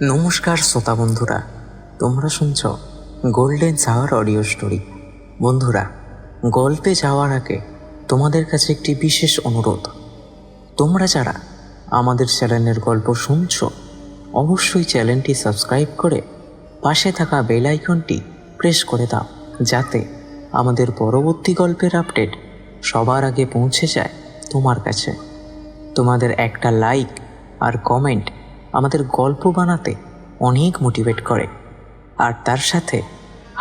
নমস্কার শ্রোতা বন্ধুরা, তোমরা শুনছ গোল্ডেন শাওয়ার অডিও স্টোরি। বন্ধুরা, গল্পে যাওয়ার আগে তোমাদের কাছে একটি বিশেষ অনুরোধ। তোমরা যারা আমাদের চ্যানেলের গল্প শুনছ, অবশ্যই চ্যানেলটি সাবস্ক্রাইব করে পাশে থাকা বেল আইকনটি প্রেস করে দাও, যাতে আমাদের পরবর্তী গল্পের আপডেট সবার আগে পৌঁছে যায় তোমার কাছে। তোমাদের একটা লাইক আর কমেন্ট আমাদের গল্প বানাতে অনেক মোটিভেট করে, আর তার সাথে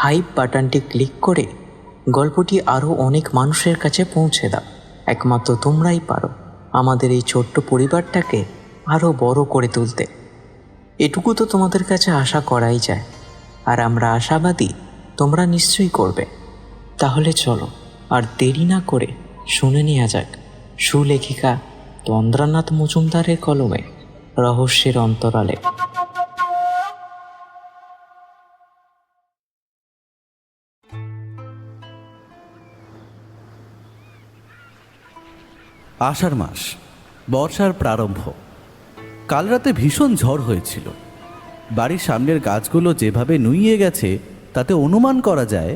হাইপ বাটনটি ক্লিক করে গল্পটি আরও অনেক মানুষের কাছে পৌঁছে দাও। একমাত্র তোমরাই পারো আমাদের এই ছোট্ট পরিবারটাকে আরও বড় করে তুলতে। এটুকু তো তোমাদের কাছে আশা করাই যায়, আর আমরা আশাবাদী তোমরা নিশ্চয়ই করবে। তাহলে চলো আর দেরি না করে শুনে নেওয়া যাক সুলেখিকা তন্দ্রানাথ মজুমদারের কলমে রহস্যের অন্তরালে। আষাঢ় মাস, বর্ষার প্রারম্ভ। কাল রাতে ভীষণ ঝড় হয়েছিল। বাড়ির সামনের গাছগুলো যেভাবে নুইয়ে গেছে তাতে অনুমান করা যায়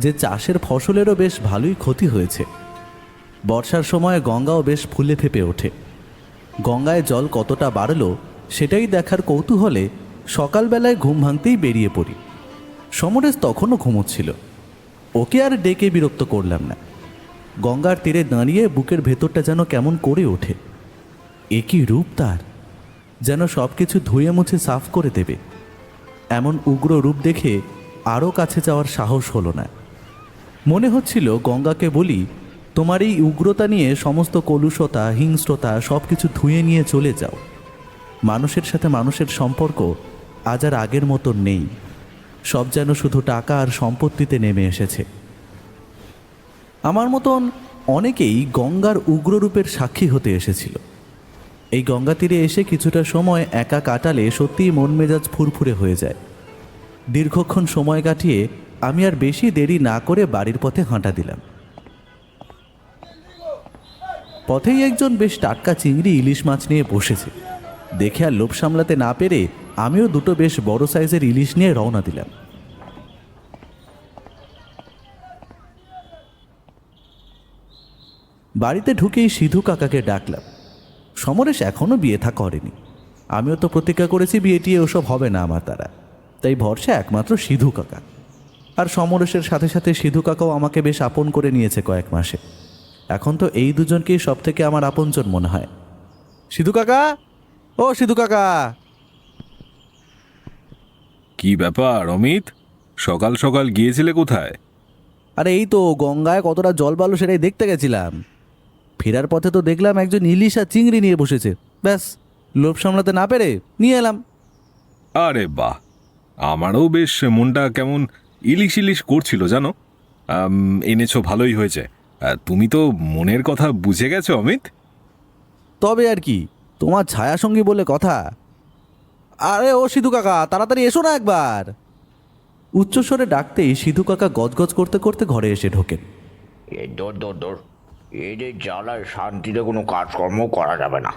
যে চাষের ফসলেরও বেশ ভালোই ক্ষতি হয়েছে। বর্ষার সময় গঙ্গাও বেশ ফুলে ফেপে ওঠে। গঙ্গায় জল কতটা বাড়ল সেটাই দেখার কৌতূহলে সকালবেলায় ঘুম ভাঙতেই বেরিয়ে পড়ি। সমরেশ তখনও ঘুমোচ্ছিল। ওকে আর ডেকে বিরক্ত করলাম না। গঙ্গার তীরে দাঁড়িয়ে বুকের ভেতরটা যেন কেমন করে ওঠে। এ কি রূপ তার, যেন সব কিছু ধুয়ে মুছে সাফ করে দেবে। এমন উগ্র রূপ দেখে আরও কাছে যাওয়ার সাহস হলো না। মনে হচ্ছিল গঙ্গাকে বলি, তোমার এই উগ্রতা নিয়ে সমস্ত কলুষতা, হিংস্রতা সব কিছু ধুয়ে নিয়ে চলে যাও। মানুষের সাথে মানুষের সম্পর্ক আজ আর আগের মতন নেই। সব যেন শুধু টাকা আর সম্পত্তিতে নেমে এসেছে। আমার মতন অনেকেই গঙ্গার উগ্ররূপের সাক্ষী হতে এসেছিল। এই গঙ্গা তীরে এসে কিছুটা সময় একা কাটালে সত্যিই মন মেজাজ ফুরফুরে হয়ে যায়। দীর্ঘক্ষণ সময় কাটিয়ে আমি আর বেশি দেরি না করে বাড়ির পথে হাঁটা দিলাম। পথেই একজন বেশ টাটকা চিংড়ি ইলিশ মাছ নিয়ে বসেছে। দেখে আর লোভ সামলাতে না পেরে আমিও দুটো বেশ বড় সাইজের ইলিশ নিয়ে রওনা দিলাম। বাড়িতে ঢুকেই সিধু কাকাকে ডাকলাম। সমরেশ এখনও বিয়ে থা করেনি। আমিও তো প্রতিজ্ঞা করেছি বিয়েটিয়ে ওসব হবে না আমার দ্বারা, তাই ভরসা একমাত্র সিধু কাকা। আর সমরেশের সাথে সাথে সিধু কাকাও আমাকে বেশ আপন করে নিয়েছে কয়েক মাসে। এখন তো এই দুজনকেই সব থেকে আমার আপনজন মনে হয়। সিধু কাকা, ও সিধু কাকা! কি ব্যাপার অমিত, সকাল সকাল গিয়েছিলে কোথায়? আরে এই তো গঙ্গায় কতটা জল বালো সেটাই দেখতে গেছিলাম। ফেরার পথে তো দেখলাম একজন ইলিশ আর চিংড়ি নিয়ে বসেছে। ব্যাস, লোভ সামলাতে না পেরে নিয়ে এলাম। আরে বাহ, আমারও বেশ মনটা কেমন ইলিশ ইলিশ করছিল জানো। এনেছো, ভালোই হয়েছে। তুমি তো মনের কথা বুঝে গেছো অমিত। তবে আর কি, তোমার ছায়াসঙ্গী বলে কথা। আরে ও সিধু কাকা, তাড়াতাড়ি এসো না একবার। উচ্চস্বরে ডাকতেই সিধু কাকা গজগজ করতে করতে ঘরে এসে ঢোকেন। দৌড় এদের জ্বালায় শান্তিতে কোনো কাজকর্ম করা যাবে না।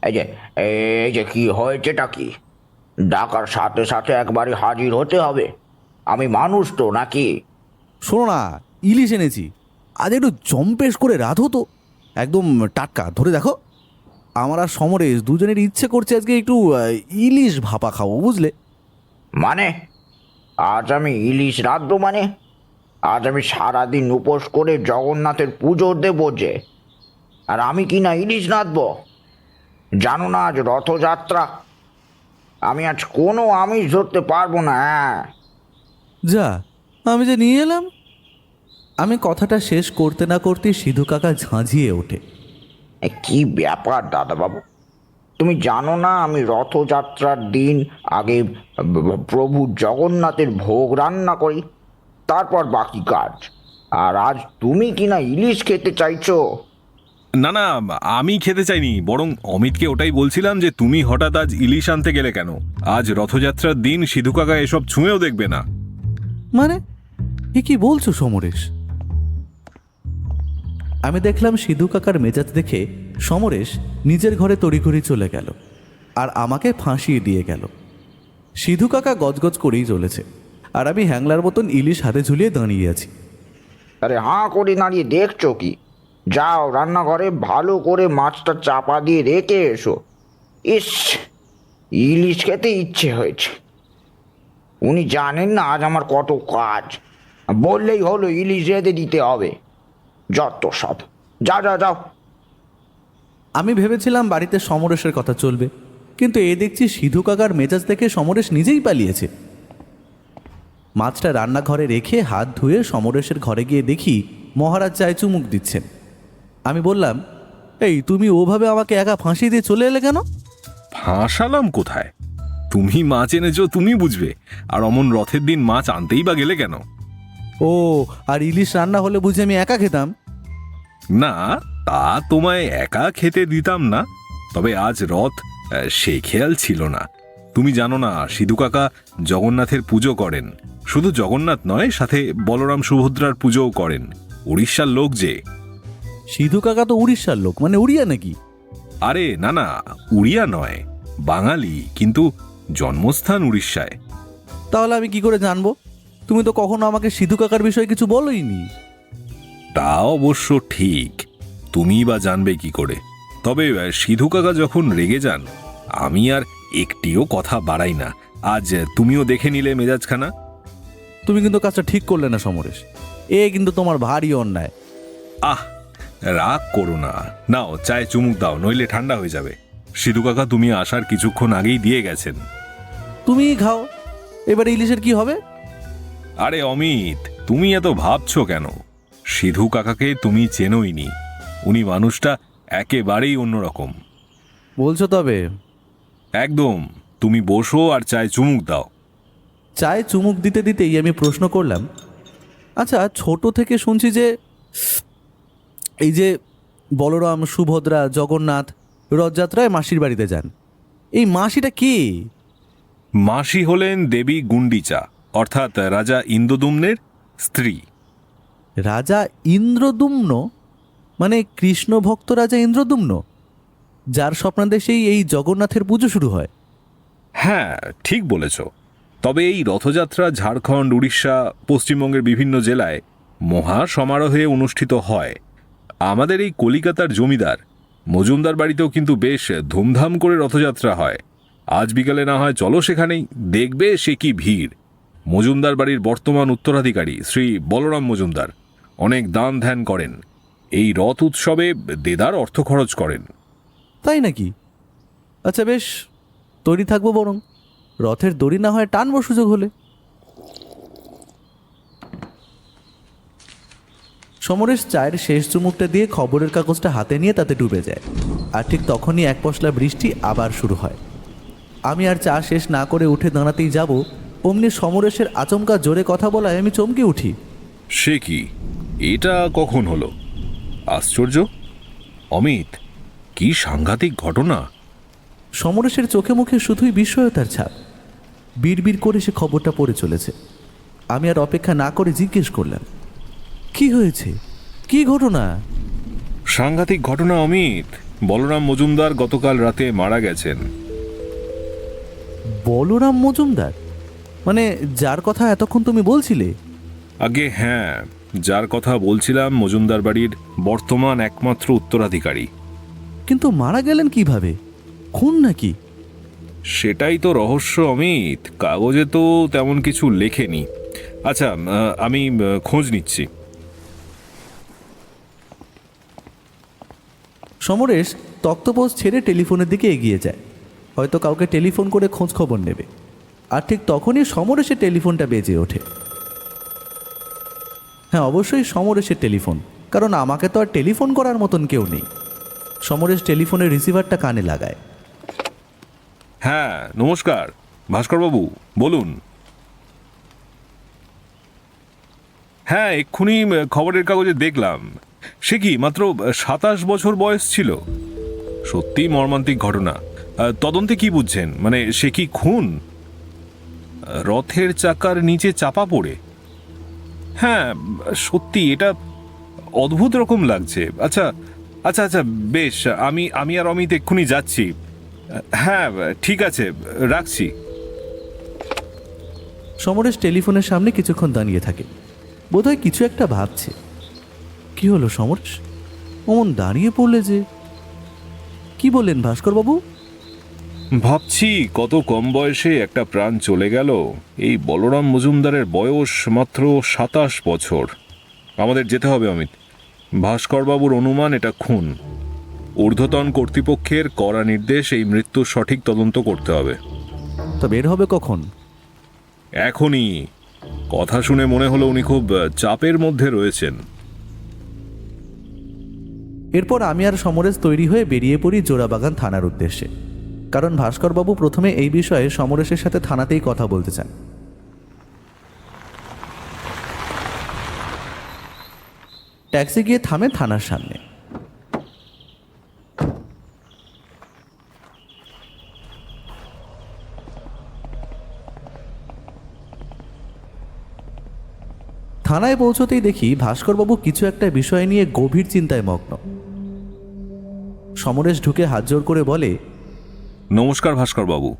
এই যে কি হয়েছেটা কি? ডাকার সাথে সাথে একবারে হাজির হতে হবে। আমি মানুষ তো নাকি? শোনো না, ইলিশ এনেছি, আজ একটু জম্পেশ করে রাধো তো, একদম টাটকা। ধরে দেখো, আমার আর সমরেশ দুজনের ইচ্ছে করছে আজকে একটু ইলিশ ভাপা খাবো, বুঝলে? মানে আজ আমি ইলিশ রাঁধবো? মানে আজ আমি সারাদিন উপোস করে জগন্নাথের পুজো দেবো যে, আর আমি কি না ইলিশ রাঁধবো? জানো না আজ রথযাত্রা? আমি আজ কোনো আমিষ ধরতে পারবো না। যা, আমি যে নিয়ে এলাম। আমি কথাটা শেষ করতে না করতে সিধু কাকা ঝাঁঝিয়ে ওঠে। কি ব্যাপার দাদাবাবু, তুমি জানো না আমি রথযাত্রার দিন আগে প্রভু জগন্নাথের ভোগ রান্না করি, তারপর বাকি কাজ। আর আজ তুমি কিনা ইলিশ খেতে চাইছো? না না, আমি খেতে চাইনি, বরং অমিতকে ওটাই বলছিলাম যে তুমি হঠাৎ আজ ইলিশ আনতে গেলে কেন? আজ রথযাত্রার দিন সিধু কাকা এসব ছুঁয়েও দেখবে না। মানে এ কি বলছো সমরেশ? আমি দেখলাম সিধু কাকার মেজাজ দেখে সমরেশ নিজের ঘরে তড়িঘড়ি চলে গেল। আর আমাকে ফাঁসিয়ে দিয়ে গেল। সিধু কাকা গজগজ করেই চলেছে, আর আমি হ্যাংলার মতন ইলিশ হাতে ঝুলিয়ে দাঁড়িয়ে আছি। আরে হাঁ করে দাঁড়িয়ে দেখছো কি? যাও রান্নাঘরে ভালো করে মাছটা চাপা দিয়ে রেখে এসো। ইস, ইলিশ খেতে ইচ্ছে হয়েছে। উনি জানেন না আজ আমার কত কাজ, বললেই হলো ইলিশ রেঁধে দিতে হবে। যত সব, যাও যাও যাও। আমি ভেবেছিলাম বাড়িতে সমরেশের কথা চলবে, কিন্তু এ দেখছি সিধু কাকার মেজাজ দেখে সমরেশ নিজেই পালিয়েছে। মাছটা রান্নাঘরে রেখে হাত ধুয়ে সমরেশের ঘরে গিয়ে দেখি মহারাজ চায়ে চুমুক দিচ্ছেন। আমি বললাম, এই তুমি ওভাবে আমাকে একা ফাঁসি দিয়ে চলে এলে কেন? ফাঁসালাম কোথায়? তুমি মাছ এনেছো, তুমি বুঝবে। আর অমন রথের দিন মাছ আনতেই বা গেলে কেন? ও, আর ইলিশ রান্না হলে বুঝি আমি একা খেতাম? না, তা তোমায় একা খেতে দিতাম না, তবে আজ রথ, সে খেয়াল ছিল না। তুমি জানো না, সিধু কাকা জগন্নাথের পুজো করেন। শুধু জগন্নাথ নয়, সাথে বলরাম সুভদ্রার পুজোও করেন। উড়িষ্যার লোক যে। সিধু কাকা তো উড়িষ্যার লোক, মানে উড়িয়া নাকি? আরে না না, উড়িয়া নয়, বাঙালি, কিন্তু জন্মস্থান উড়িষ্যায়। তাহলে আমি কি করে জানবো? তুমি তো কখনো আমাকে সিধু কাকার বিষয়ে কিছু বলোইনি। তা অবশ্য ঠিক, তুমি বা জানবে কি করে? তবে সিধু কাকা যখন রেগে যান, আমি আর একটিও কথা বাড়াই না। আজ তুমিও দেখে নিলে মেজাজখানা। তুমি কিন্তু কাজটা ঠিক করলে না সমরেশ, এ কিন্তু তোমার ভারী অন্যায়। আহ, রাগ করো না। নাও চায়ে চুমুক দাও, নইলে ঠান্ডা হয়ে যাবে। সিধু কাকা তুমি আসার কিছুক্ষণ আগেই দিয়ে গেছেন। তুমিই খাও, এবারে ইলিশের কি হবে? আরে অমিত, তুমি এত ভাবছো কেন? সিধু কাকাকে তুমি চেনোইনি। উনি মানুষটা একেবারেই অন্যরকম। বলছো তবে? একদম। তুমি বসো আর চায়ে চুমুক দাও। চায়ে চুমুক দিতে দিতেই আমি প্রশ্ন করলাম, আচ্ছা, ছোট থেকে শুনছি যে এই যে বলরাম সুভদ্রা জগন্নাথ রথযাত্রায় মাসির বাড়িতে যান, এই মাসিটা কে? মাসি হলেন দেবী গুন্ডিচা, অর্থাৎ রাজা ইন্দ্রদুম্নের স্ত্রী। রাজা ইন্দ্রদুম্ন? মানে কৃষ্ণ ভক্ত রাজা ইন্দ্রদুম্ন, যার স্বপ্নাদেশেই এই জগন্নাথের পুজো শুরু হয়? হ্যাঁ, ঠিক বলেছ। তবে এই রথযাত্রা ঝাড়খণ্ড, উড়িষ্যা, পশ্চিমবঙ্গের বিভিন্ন জেলায় মহা সমারোহে অনুষ্ঠিত হয়। আমাদের এই কলিকাতার জমিদার মজুমদার বাড়িতেও কিন্তু বেশ ধুমধাম করে রথযাত্রা হয়। আজ বিকালে না হয় চলো সেখানেই, দেখবে সে কি ভিড়। মজুমদার বাড়ির বর্তমান উত্তরাধিকারী শ্রী বলরাম মজুমদার অনেক দান ধ্যান করেন। এই রথ উৎসবে দেদার অর্থ খরচ করেন। তাই নাকি? আচ্ছা বেশ, তৈরি থাকবো। বরং রথের দড়ি না হয় টানবো সুযোগ হলে। সমরেশ চায়ের শেষ চুমুকটা দিয়ে খবরের কাগজটা হাতে নিয়ে তাতে ডুবে যায়, আর ঠিক তখনই এক পশলা বৃষ্টি আবার শুরু হয়। আমি আর চা শেষ না করে উঠে দাঁড়াতেই যাব, অমনি সমরেশের আচমকা জোরে কথা বলায় আমি চমকে উঠি। সে কি? এটা কখন হলো? আশ্চর্য! অমিত, কি সাংঘাতিক ঘটনা! সমরেশের চোখে মুখে শুধুই বিস্ময়তার ছাপ। বিড়বিড় করে সে খবরটা পড়ে চলেছে। আমি আর অপেক্ষা না করে জিজ্ঞেস করলাম, কি হয়েছে? কি ঘটনা? সাংঘাতিক ঘটনা অমিত। বলরাম মজুমদার গতকাল রাতে মারা গেছেন। বলরাম মজুমদার? মানে যার কথা এতক্ষণ তুমি বলছিলে? আগে হ্যাঁ, যার কথা বলছিলাম, মজুমদার বাড়ির বর্তমান একমাত্র উত্তরাধিকারী। কিন্তু মারা গেলেন কিভাবে? খুন নাকি? সেটাই তো রহস্য অমিত, কাগজে তো তেমন কিছু লেখেনি। আচ্ছা, আমি খোঁজ নিচ্ছি। সমরেশ তক্তপোষ ছেড়ে টেলিফোনের দিকে এগিয়ে যায়, হয়তো কাউকে টেলিফোন করে খোঁজ খবর নেবে। আর ঠিক তখনই সমরেশের টেলিফোনটা বেজে ওঠে। হ্যাঁ, অবশ্যই সমরেশের টেলিফোন, কারণ আমাকে তো আর টেলিফোন করার মতন কেউ নেই। সমরেশ টেলিফোনের রিসিভারটা কানে লাগায়। হ্যাঁ, নমস্কার ভাস্করবাবু, বলুন। হ্যাঁ, এক্ষুনি খবরের কাগজে দেখলাম। সে কি মাত্র 27 বছর বয়স ছিল? সত্যি মর্মান্তিক ঘটনা। তদন্তে কি বুঝছেন? মানে সে কি খুন? রথের চাকার নিচে চাপা পড়ে? হ্যাঁ, সত্যি এটা অদ্ভুত রকম লাগছে। আচ্ছা আচ্ছা আচ্ছা, বেশ, আমি আর অমিত এক্ষুনি যাচ্ছি। হ্যাঁ, ঠিক আছে, রাখছি। সমরেশ টেলিফোনের সামনে কিছুক্ষণ দাঁড়িয়ে থাকে, বোধহয় কিছু একটা ভাবছে। কি হলো সমরেশ, অমন দাঁড়িয়ে পড়লে যে? কি বললেন ভাস্করবাবু? ভাবছি কত কম বয়সে একটা প্রাণ চলে গেল। এই বলরাম মজুমদারের বয়স মাত্র 27 বছর। আমাদের যেতে হবে অমিত। ভাস্করবাবুর অনুমান এটা খুন। ঊর্ধ্বতন কর্তৃপক্ষের কড়া নির্দেশ, এই মৃত্যুর সঠিক তদন্ত করতে হবে। তা বের হবে কখন? এখনই। কথা শুনে মনে হলো উনি খুব চাপের মধ্যে রয়েছেন। এরপর আমি আর সমরেশ তৈরি হয়ে বেরিয়ে পড়ি জোড়াবাগান থানার উদ্দেশ্যে, কারণ ভাস্করবাবু প্রথমে এই বিষয়ে সমরেশের সাথে থানাতেই কথা বলতে চান। ট্যাক্সি গিয়ে থামে থানার সামনে। থানায় পৌঁছতেই দেখি ভাস্করবাবু কিছু একটা বিষয় নিয়ে গভীর চিন্তায় মগ্ন। সমরেশ ঢুকে হাত জোড় করে বলে, নমস্কার ভাস্করবাবু,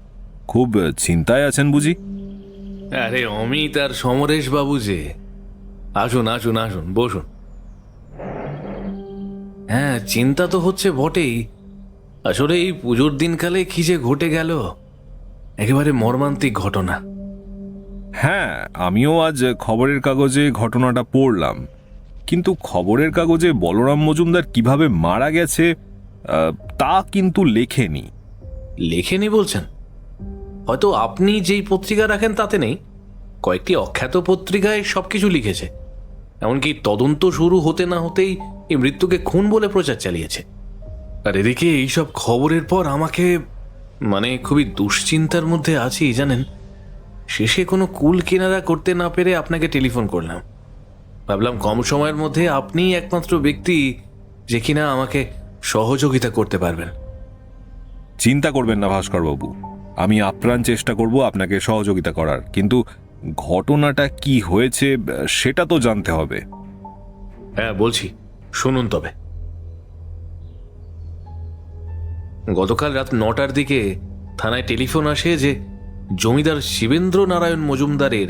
খুব চিন্তায় আছেন বুঝি? আরে অমিত আর সমরেশ বাবু যে, আসুন আসুন আসুন, বসুন। হ্যাঁ, চিন্তা তো হচ্ছে বটেই। আসলে এই পুজোর দিনকালে কি যে ঘটে গেল, একেবারে মর্মান্তিক ঘটনা। হ্যাঁ, আমিও আজ খবরের কাগজে ঘটনাটা পড়লাম, কিন্তু খবরের কাগজে বলরাম মজুমদার কিভাবে মারা গেছে তা কিন্তু লেখেনি। লেখেনি বলছেন? হয়তো আপনি যেই পত্রিকা রাখেন তাতে নেই, কয়েকটি অখ্যাত পত্রিকায় সবকিছু লিখেছে। এমনকি তদন্ত শুরু হতে না হতেই এই মৃত্যুকে খুন বলে প্রচার চালিয়েছে। আর এদিকে এইসব খবরের পর আমাকে খুবই দুশ্চিন্তার মধ্যে আছি জানেন। শেষে কোনো কুল কিনারা করতে না পেরে আপনাকে টেলিফোন করলাম। ভাবলাম কম সময়ের মধ্যে আপনিই একমাত্র ব্যক্তি যে কিনা আমাকে সহযোগিতা করতে পারবেন। চিন্তা করবেন না ভাস্করবাবু, আমি আপ্রাণ চেষ্টা করব আপনাকে সহযোগিতা করার, কিন্তু ঘটনাটা কি হয়েছে সেটা তো জানতে হবে। হ্যাঁ বলছি, শুনুন তবে। গতকাল রাত 9টার দিকে থানায় টেলিফোন আসে যে জমিদার শিবেন্দ্র নারায়ণ মজুমদারের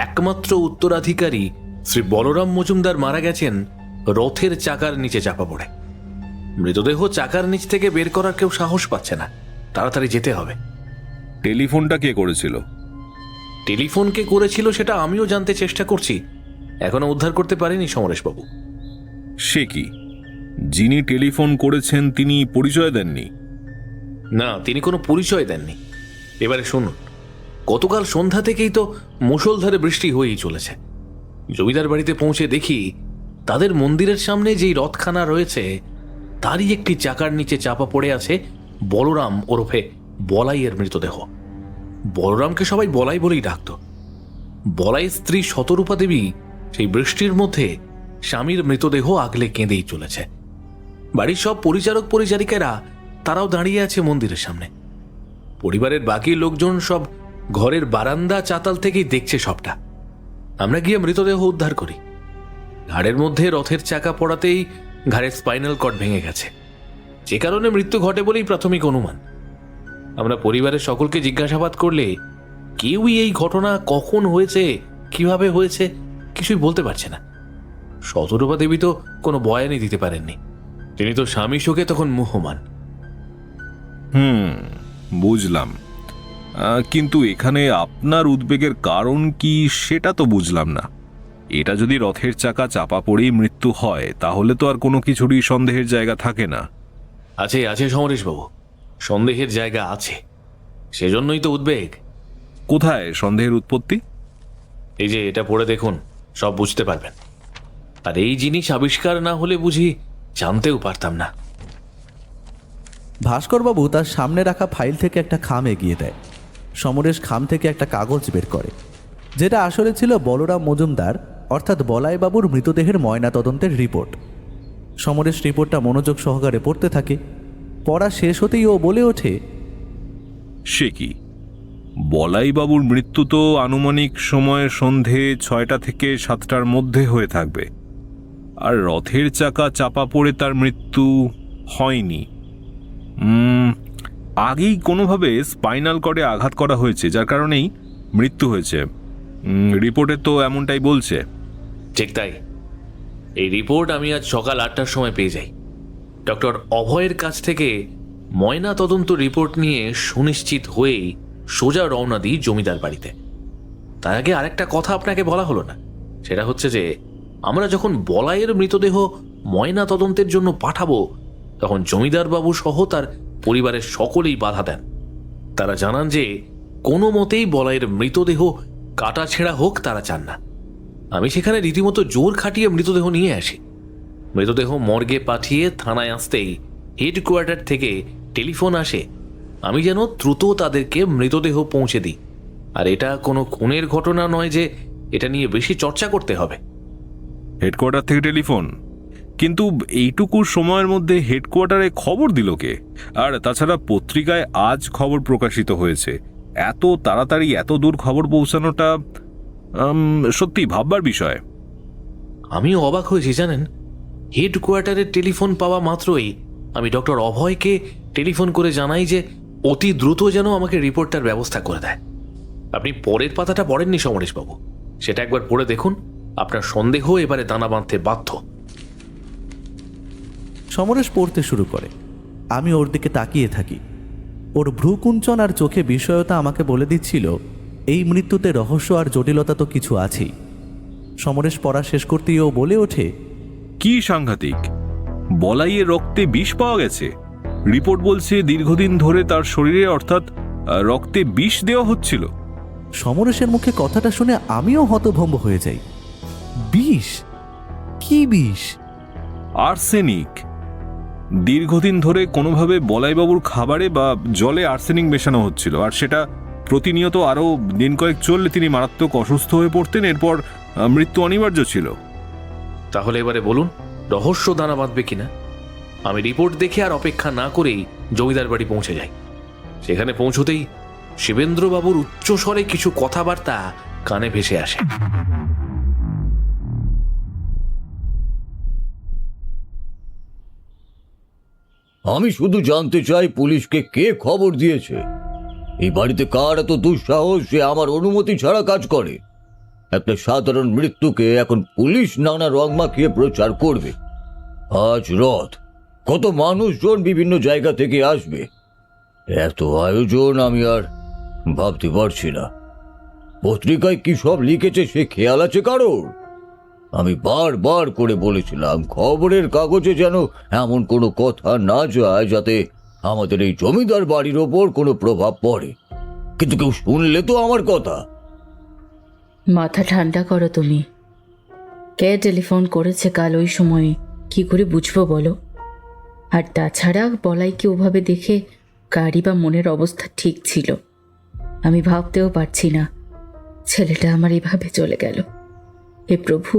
একমাত্র উত্তরাধিকারী শ্রী বলরাম মজুমদার মারা গেছেন রথের চাকার নিচে চাপা পড়ে। মৃতদেহ চাকার নিচ থেকে বের করার কেউ সাহস পাচ্ছে না, তাড়াতাড়ি যেতে হবে। টেলিফোনটা কে করেছিল? টেলিফোন কে করেছিল সেটা আমিও জানতে চেষ্টা করছি, এখনো উদ্ধার করতে পারেনি সমরেশবাবু। সে কি, যিনি টেলিফোন করেছেন তিনি পরিচয় দেননি? না, তিনি কোনো পরিচয় দেননি। এবারে শুনুন, গতকাল সন্ধ্যা থেকেই তো মুষলধারে বৃষ্টি হয়েই চলেছে। জমিদার বাড়িতে পৌঁছে দেখি তাদের মন্দিরের সামনে যেই রথখানা রয়েছে তারই একটি চাকার নিচে চাপা পড়ে আছে বলরাম ওরফে বলাইয়ের মৃতদেহ। বলরামকে সবাই বলাই বলেই ডাকত। বলাইয়ের স্ত্রী শতরূপা দেবী সেই বৃষ্টির মধ্যে স্বামীর মৃতদেহ আগলে কেঁদেই চলেছে। বাড়ির সব পরিচারক পরিচারিকারা তারাও দাঁড়িয়ে আছে মন্দিরের সামনে। পরিবারের বাকি লোকজন সব ঘরের বারান্দা চাতাল থেকেই দেখছে সবটা। আমরা গিয়ে মৃতদেহ উদ্ধার করি। ঘাড়ের মধ্যে রথের চাকা পড়াতেই ঘাড়ের স্পাইনাল কর্ড ভেঙে গেছে, যে কারণে মৃত্যু ঘটে বলেই প্রাথমিক অনুমান। আমরা পরিবারের সকলকে জিজ্ঞাসাবাদ করলে কেউই এই ঘটনা কখন হয়েছে, কিভাবে হয়েছে কিছুই বলতে পারছে না। শতরূপা দেবী তো কোনো বয়ানই দিতে পারেননি, তিনি তো স্বামী শোকে তখন মুহ্যমান। বুঝলাম, কিন্তু এখানে আপনার উদ্বেগের কারণ কি সেটা তো বুঝলাম না। এটা যদি রথের চাকা চাপা পড়েই মৃত্যু হয় তাহলে তো আর কোনো কিছুরই সন্দেহের জায়গা থাকে না। আছে আছে সমরেশবাবু, সন্দেহের জায়গা আছে, সেজন্যই তো উদ্বেগ। কোথায় সন্দেহের উৎপত্তি? এই যে এটা পড়ে দেখুন, সব বুঝতে পারবেন। আর এই জিনিস আবিষ্কার না হলে বুঝি জানতেও পারতাম না। ভাস্করবাবু তার সামনে রাখা ফাইল থেকে একটা খাম এগিয়ে দেয়। সমরেশ খাম থেকে একটা কাগজ বের করে, যেটা আসলে ছিল বলরাম মজুমদার অর্থাৎ বলাইবাবুর মৃতদেহের ময়নাতদন্তের রিপোর্ট। সমরেশ রিপোর্টটা মনোযোগ সহকারে পড়তে থাকে। পড়া শেষ হতেই ও বলে ওঠে, সে কি, বলাইবাবুর মৃত্যু তো আনুমানিক সময় সন্ধে 6টা থেকে 7টার মধ্যে হয়ে থাকবে, আর রথের চাকা চাপা পড়ে তার মৃত্যু হয়নি। আগেই কোনোভাবে স্পাইনাল কর্ডে আঘাত করা হয়েছে, যার কারণেই মৃত্যু হয়েছে। রিপোর্টে তো এমনটাই বলছে। ঠিক তাই। এই রিপোর্ট আমি আজ সকাল 8টার সময় পেয়ে যাই। ডক্টর অভয়ের কাছ থেকে ময়না তদন্ত রিপোর্ট নিয়ে সুনিশ্চিত হয়েই সোজা রওনা দিই জমিদার বাড়িতে। তার আগে আরেকটা কথা আপনাকে বলা হলো না, সেটা হচ্ছে যে আমরা যখন বলাইয়ের মৃতদেহ ময়না তদন্তের জন্য পাঠাবো, তখন জমিদার বাবু সহ তার পরিবারের সকলেই বাধা দেন। তারা জানান যে কোনো মতেই বলাইয়ের মৃতদেহ কাটা ছেঁড়া হোক তারা চান না। আমি সেখানে রীতিমতো জোর খাটিয়ে মৃতদেহ নিয়ে আসি। মৃতদেহ মর্গে পাঠিয়ে থানায় আসতেই হেডকোয়ার্টার থেকে টেলিফোন আসে আমি যেন দ্রুত তাদেরকে মৃতদেহ পৌঁছে দিই। আর এটা কোনো খুনের ঘটনা নয় যে এটা নিয়ে বেশি চর্চা করতে হবে। হেডকোয়ার্টার থেকে টেলিফোন? কিন্তু এইটুকু সময়ের মধ্যে হেডকোয়ার্টারে খবর দিল কে? আর তাছাড়া পত্রিকায় আজ খবর প্রকাশিত হয়েছে, এত তাড়াতাড়ি এত দূর খবর পৌঁছানোটা সত্যি ভাববার বিষয়। আমিও অবাক হয়েছি জানেন। হেডকোয়ার্টারের টেলিফোন পাওয়া মাত্রই আমি ডক্টর অভয়কে টেলিফোন করে জানাই যে অতি দ্রুত যেন আমাকে রিপোর্টটার ব্যবস্থা করে দেয়। আপনি পরের পাতাটা পড়েননি সমরেশবাবু, সেটা একবার পড়ে দেখুন। আপনার সন্দেহ এবারে দানা বাঁধতে বাধ্য। সমরেশ পড়তে শুরু করে। আমি ওর দিকে তাকিয়ে থাকি। ওর ভ্রুকুঞ্চন আর চোখে বিষয়তা আমাকে বলে দিচ্ছিল এই মৃত্যুতে রহস্য আর জটিলতা তো কিছু আছেই। সমরেশ পড়া শেষ করতেই ও বলে ওঠে, কি সাংঘাতিক! বলাইয়ের রক্তে বিষ পাওয়া গেছে। রিপোর্ট বলছে দীর্ঘদিন ধরে তার শরীরে, অর্থাৎ রক্তে বিষ দেওয়া হচ্ছিল। সমরেশের মুখে কথাটা শুনে আমিও হতভম্ব হয়ে যাই। বিষ? কি বিষ? আর্সেনিক। দীর্ঘদিন ধরে কোনোভাবে বলাইবাবুর খাবারে বা জলে আর্সেনিক মেশানো হচ্ছিল, আর সেটা প্রতিনিয়ত আরও দিন কয়েক চললে তিনি মারাত্মক অসুস্থ হয়ে পড়তেন। এরপর মৃত্যু অনিবার্য ছিল। তাহলে এবারে বলুন রহস্য দানা বাঁধবে কিনা। আমি রিপোর্ট দেখে আর অপেক্ষা না করেই জমিদার বাড়ি পৌঁছে যাই। সেখানে পৌঁছতেই শিবেন্দ্রবাবুর উচ্চস্বরে কিছু কথাবার্তা কানে ভেসে আসে। আমি শুধু জানতে চাই পুলিশকে কে খবর দিয়েছে। এই বাড়িতে কার এত দুঃসাহস যে আমার অনুমতি ছাড়া কাজ করে? একটা সাধারণ মৃত্যুকে এখন পুলিশ নানা রং মাখিয়ে প্রচার করবে। আজ রথ, কত মানুষজন বিভিন্ন জায়গা থেকে আসবে। এত আয়োজন আমি আর ভাবতে পারছি না। পত্রিকায় কি সব লিখেছে সে খেয়াল আছে কারোর? আমি বারবার করে বলেছিলাম খবরের কাগজে যেন এমন কোনো কথা না যায় যাতে আমাদের এই জমিদার বাড়ির ওপর কোনো প্রভাব পড়ে, কিন্তু কেউ শুনলে তো আমার কথা। মাথা ঠান্ডা করো তুমি। কে টেলিফোন করেছে কাল ওই সময়ে কি করে বুঝবো বলো? আর তাছাড়া বলাইকে ওভাবে দেখে কারই বা মনের অবস্থা ঠিক ছিল? আমি ভাবতেও পারছি না ছেলেটা আমার এভাবে চলে গেল। হে প্রভু,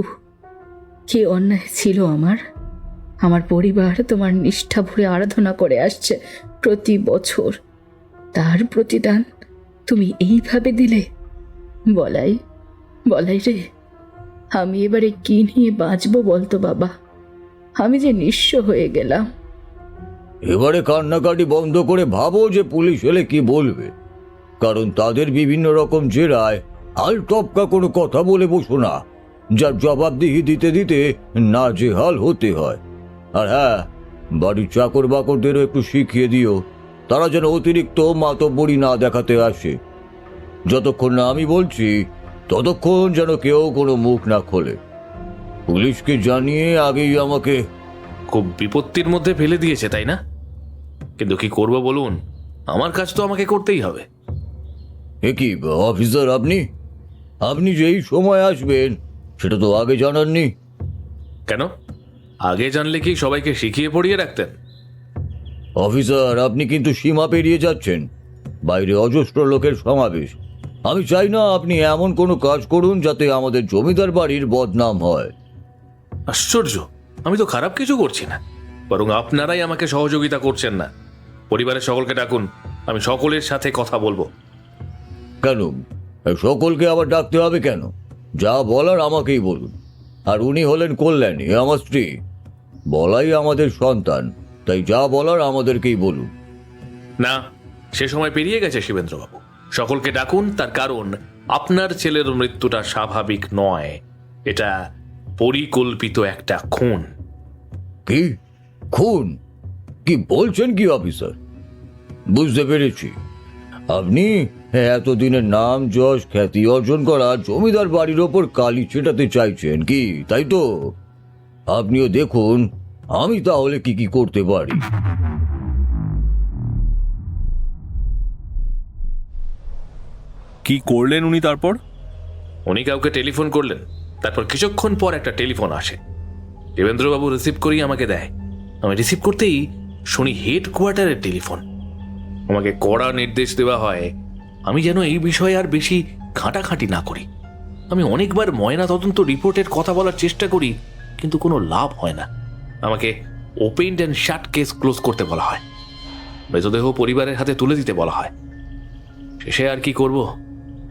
কি অন্যায় ছিল আমার। আমার পরিবার তোমার নিষ্ঠা ভরে আরাধনা করে আসছে প্রতি বছর, তার প্রতিদান তুমি এইভাবে দিলে। বলাই, বলাই রে, আমি এবারে কি নিয়ে বাঁচবো বলতো বাবা? আমি যে নিঃস্ব হয়ে গেলাম। এবারে কান্নাকাটি বন্ধ করে ভাবো যে পুলিশ এলে কি বলবে, কারণ তাদের বিভিন্ন রকম জেরায় আল টপকা কোনো কথা বলে বসো না, যার জবাবদিহি দিতে দিতে নাজেহাল হতে হয়। আর হ্যাঁ, বাড়ির চাকর বাকরদেরও একটু শিখিয়ে দিও, তারা যেন অতিরিক্ত মাতব্বরি না দেখাতে আসে। যতক্ষণ না আমি বলছি ততক্ষণ যেন কেউ কোনো মুখ না খোলে। পুলিশকে জানিয়ে আগেই আমাকে খুব বিপত্তির মধ্যে ফেলে দিয়েছে, তাই না? কিন্তু কি করব বলুন, আমার কাজ তো আমাকে করতেই হবে। এ কি অফিসার, আপনি আপনি যেই সময় আসবেন সেটা তো আগে জানাননি। কেন? আগে জানলে কি সবাইকে শিখিয়ে পড়িয়ে রাখতেন? অফিসার, আপনি কিন্তু সীমা পেরিয়ে যাচ্ছেন। বাইরে অজস্র লোকের সমাবেশ। আমি চাই না আপনি এমন কোনো কাজ করুন যাতে আমাদের জমিদার বাড়ির বদনাম হয়। আশ্চর্য, আমি তো খারাপ কিছু করছি না, বরং আপনারাই আমাকে সহযোগিতা করছেন না। পরিবারের সকলকে ডাকুন, আমি সকলের সাথে কথা বলবো। কেন সকলকে আবার ডাকতে হবে কেন? যা বলার আমাকেই বলুন। আর উনি হলেন কল্যাণী, আমার স্ত্রী। বলাই আমাদের সন্তান, তাই যা বলার আমাদেরকেই বলুন। না, সে সময় পেরিয়ে গেছে শিবেন্দ্রবাবু। সকলকে ডাকুন, তার কারণ আপনার ছেলের মৃত্যুটা স্বাভাবিক নয়, এটা পরিকল্পিত একটা খুন। কি খুন? কি বলছেন কি অফিসার? বুঝতে পেরেছি, আপনি এতদিনের নাম যশ খ্যাতি অর্জন করা জমিদার বাড়ির ওপর কালি ছেটাতে চাইছেন কি, তাই তো? আপনিও দেখুন আমি তাহলে কি কি করতে পারি। কি করলেন উনি তারপর? উনি কাউকে টেলিফোন করলেন, তারপর কিছুক্ষণ পর একটা টেলিফোন আসে। দেবেন্দ্রবাবু রিসিভ করেই আমাকে দেয়। আমি রিসিভ করতেই শুনি হেডকোয়ার্টারের টেলিফোন। আমাকে কড়া নির্দেশ দেওয়া হয় আমি যেন এই বিষয়ে আর বেশি ঘাঁটাঘাঁটি না করি। আমি অনেকবার ময়না তদন্ত রিপোর্টের কথা বলার চেষ্টা করি, কিন্তু কোনো লাভ হয় না। আমাকে open and shut case close করতে বলা হয়, মৃতদেহ পরিবারের হাতে তুলে দিতে বলা হয়। শেষে আর কি করব,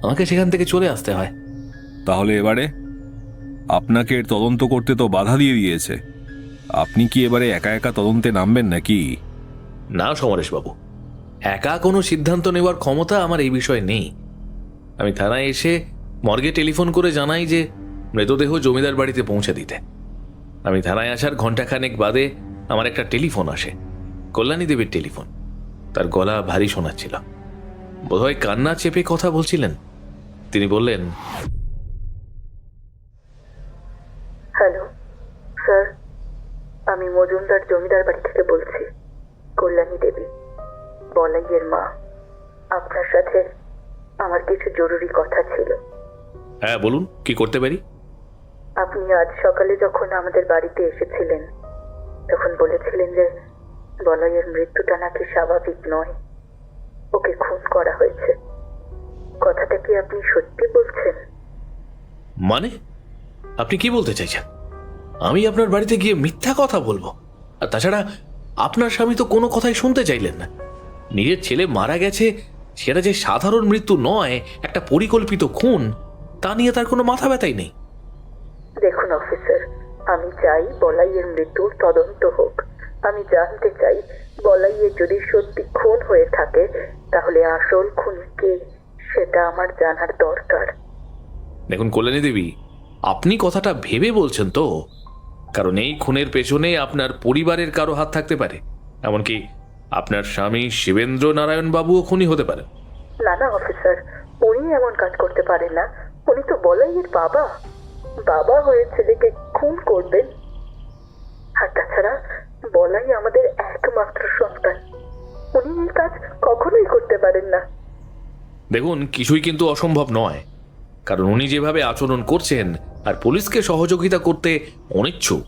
আমাকে সেখান থেকে চলে আসতে হয়। তাহলে এবারে আপনাকে এর তদন্ত করতে তো বাধা দিয়ে দিয়েছে, আপনি কি এবারে একা একা তদন্তে নামবেন নাকি? না সমরেশবাবু, একা কোনো সিদ্ধান্ত নেওয়ার ক্ষমতা আমার এই বিষয়ে নেই। আমি থানায় এসে মর্গে টেলিফোন করে জানাই যে মৃতদেহ জমিদার বাড়িতে পৌঁছে দিতে। আমি থানায় আসার ঘণ্টাখানেক বাদে আমার একটা টেলিফোন আসে, কল্যাণী দেবীর টেলিফোন। তার গলা ভারী শোনাচ্ছিল, বোধহয় কান্না চেপে কথা বলছিলেন। তিনি বললেন, হ্যালো স্যার, আমি মজুমদার জমিদার বাড়ি থেকে বলছি, কল্যাণী দেবী, বলাইয়ের মা। আপনার সাথে আমার কিছু জরুরি কথা ছিল। হ্যাঁ বলুন, কি করতে পারি? আপনি আজ সকালে যখন আমাদের বাড়িতে এসেছিলেন তখন বলেছিলেন যে বলাইয়ের মৃত্যুটা নাকি স্বাভাবিক নয়, ওকে খুন করা হয়েছে। কথাটা কি আপনি সত্যি বলছেন? মানে আপনি কি বলতে চাইছেন? আমি আপনার বাড়িতে গিয়ে মিথ্যা কথা বলবো? আর তাছাড়া আপনার স্বামী তো কোনো কথাই শুনতে চাইলেন না। নিজের ছেলে মারা গেছে, সেটা যে সাধারণ মৃত্যু নয়, একটা পরিকল্পিত খুন, তা নিয়ে তার কোনো মাথা ব্যথাই নেই। দেখুন অফিসার, আমি চাই বলাইয়ের মৃত্যুর তদন্ত হোক। আমি জানতে চাই বলাইয়ের যদি সত্যি খুন হয়ে থাকে তাহলে আসল খুন কে, সেটা আমার জানার দরকার। দেখুন কল্যাণী দেবী, আপনি কথাটা ভেবে বলছেন তো? কারণ এই খুনের পেছনে আপনার পরিবারের কারো হাত থাকতে পারে, এমনকি আপনার স্বামী শিবেন্দ্র নারায়ণ বাবুও খুনি হতে পারেন। না না অফিসার, উনি এমন কাজ করতে পারেন না। উনি তো বলাইয়ের বাবা, বাবা হয়ে ছেলেকে খুন করবেন? আর তাছাড়া বলাই আমাদের একমাত্র সন্তান, উনি এই কাজ কখনোই করতে পারেন না। দেখুন, কিছুই কিন্তু অসম্ভব নয়, কারণ উনি যেভাবে আচরণ করছেন আর পুলিশকে সহযোগিতা করতে অনিচ্ছুক,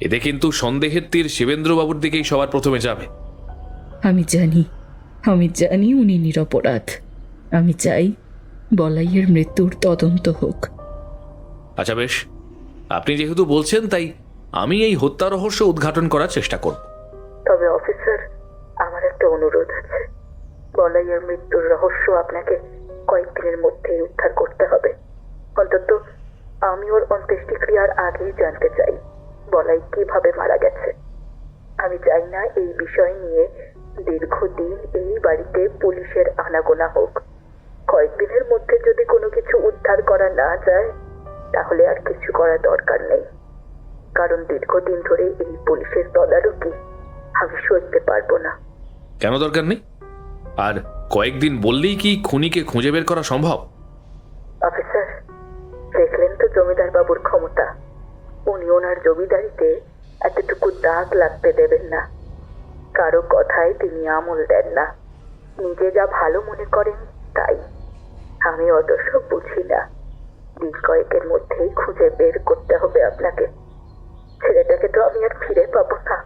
এতে কিন্তু সন্দেহের তীর শিবেন্দ্রবাবুর দিকেই সবার প্রথমে যাবে। আমি জানি উনি নিরপরাধ। আমি চাই বলাইয়ের মৃত্যুর তদন্ত হোক। আচ্ছা বেশ, আপনি যেহেতু বলছেন তাই আমি এই হত্যা রহস্য উদ্ঘাটন করার চেষ্টা করব। তবে অফিসার, আমার একটা অনুরোধ আছে। বলাইয়ের মৃত্যুর রহস্য আপনাকে কয়েকদিনের মধ্যেই উদ্ধার করতে হবে। অন্তত আমি ওর অন্ত্যেষ্টিক্রিয়ার আগেই জানতে চাই বলাই কিভাবে মারা গেছে। আমি চাই না এই বিষয় নিয়ে দীর্ঘদিন এই বাড়িতে পুলিশের আনাগোনা হোক। কয়েকদিনের মধ্যে যদি কোনো কিছু উদ্ধার করা না যায় তাহলে আর কিছু করার দরকার নেই, কারণ দীর্ঘদিন ধরে এই পুলিশের তদারকি আমি সইতে পারবো না। কেন দরকার নেই? আর কয়েকদিন বললেই কি খুনিকে খুঁজে বের করা সম্ভব? অফিসার, দেখলেন তো জমিদার বাবুর ক্ষমতা। উনি ওনার জমিদারিতে এতটুকু দাগ লাগতে দেবেন না। কারো কথায় তিনি আমল দেন না, নিজে যা ভালো মনে করেন তাই। আমি অত সব বুঝি না। দিন কয়েকের মধ্যেই খুঁজে বের করতে হবে আপনাকে। ছেলেটাকে তো আমি আর ফিরে পাবো না,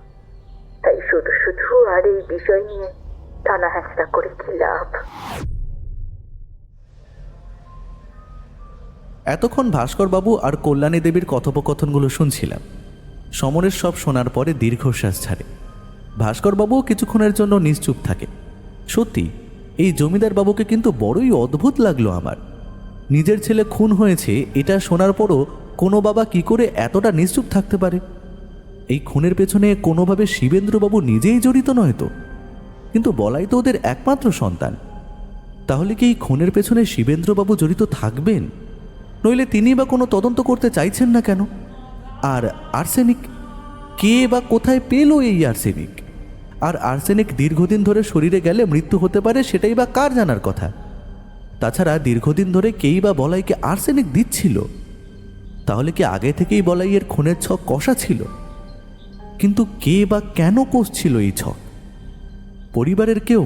তাই শুধু শুধু আর এই বিষয় নিয়ে টানা হ্যাঁচড়া করে কি লাভ? এতক্ষণ ভাস্করবাবু আর কল্যাণী দেবীর কথোপকথনগুলো শুনছিলাম। সমরেশ সব শোনার পরে দীর্ঘশ্বাস ছাড়ে। ভাস্করবাবুও কিছুক্ষণের জন্য নিশ্চুপ থাকে। সত্যি এই জমিদার বাবুকে কিন্তু বড়ই অদ্ভুত লাগলো আমার। নিজের ছেলে খুন হয়েছে এটা শোনার পরও কোনো বাবা কি করে এতটা নিশ্চুপ থাকতে পারে? এই খুনের পেছনে কোনোভাবে শিবেন্দ্রবাবু নিজেই জড়িত নয় তো? কিন্তু বলাই তো ওদের একমাত্র সন্তান। তাহলে কি এই খুনের পেছনে শিবেন্দ্রবাবু জড়িত থাকবেন? নইলে তিনি বা কোনো তদন্ত করতে চাইছেন না কেন? আর আর্সেনিক, কে বা কোথায় পেল এই আর্সেনিক? আর আর্সেনিক দীর্ঘদিন ধরে শরীরে গেলে মৃত্যু হতে পারে, সেটাই বা কার জানার কথা? তাছাড়া দীর্ঘদিন ধরে কেই বা বলাইকে আর্সেনিক দিচ্ছিল? তাহলে কি আগে থেকেই বলাইয়ের খুনের ছক কষা ছিল? কিন্তু কে বা কেন কষছিল এই ছক? পরিবারের কেউ,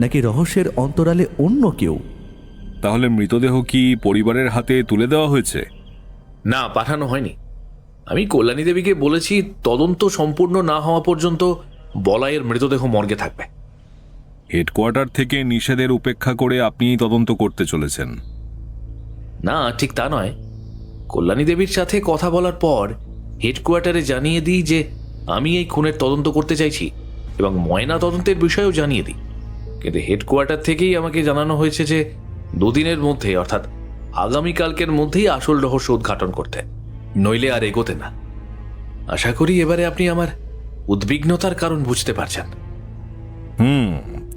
নাকি রহস্যের অন্তরালে অন্য কেউ? তাহলে মৃতদেহ কি পরিবারের হাতে তুলে দেওয়া হয়েছে? না, পাঠানো হয়নি। আমি কল্যাণী দেবীকে বলেছি তদন্ত সম্পূর্ণ না হওয়া পর্যন্ত বলাইয়ের মৃতদেহ মর্গে থাকবে। হেডকোয়ার্টার থেকে নিষেধের উপেক্ষা করে আপনি তদন্ত করতে চলেছেন? না, ঠিক তা নয়। কল্যাণী দেবীর সাথে কথা বলার পর হেডকোয়ার্টারে জানিয়ে দিই যে আমি এই খুনের তদন্ত করতে চাইছি এবং ময়না তদন্তের বিষয়েও জানিয়ে দিই। কিন্তু হেডকোয়ার্টার থেকেই আমাকে জানানো হয়েছে যে দুদিনের মধ্যে, অর্থাৎ আগামীকালকের মধ্যেই আসল রহস্য উদ্ঘাটন করতে, নইলে আর এগোতে না। আশা করি এবারে আপনি আমার উদ্বিগ্নতার কারণ বুঝতে পারছেন।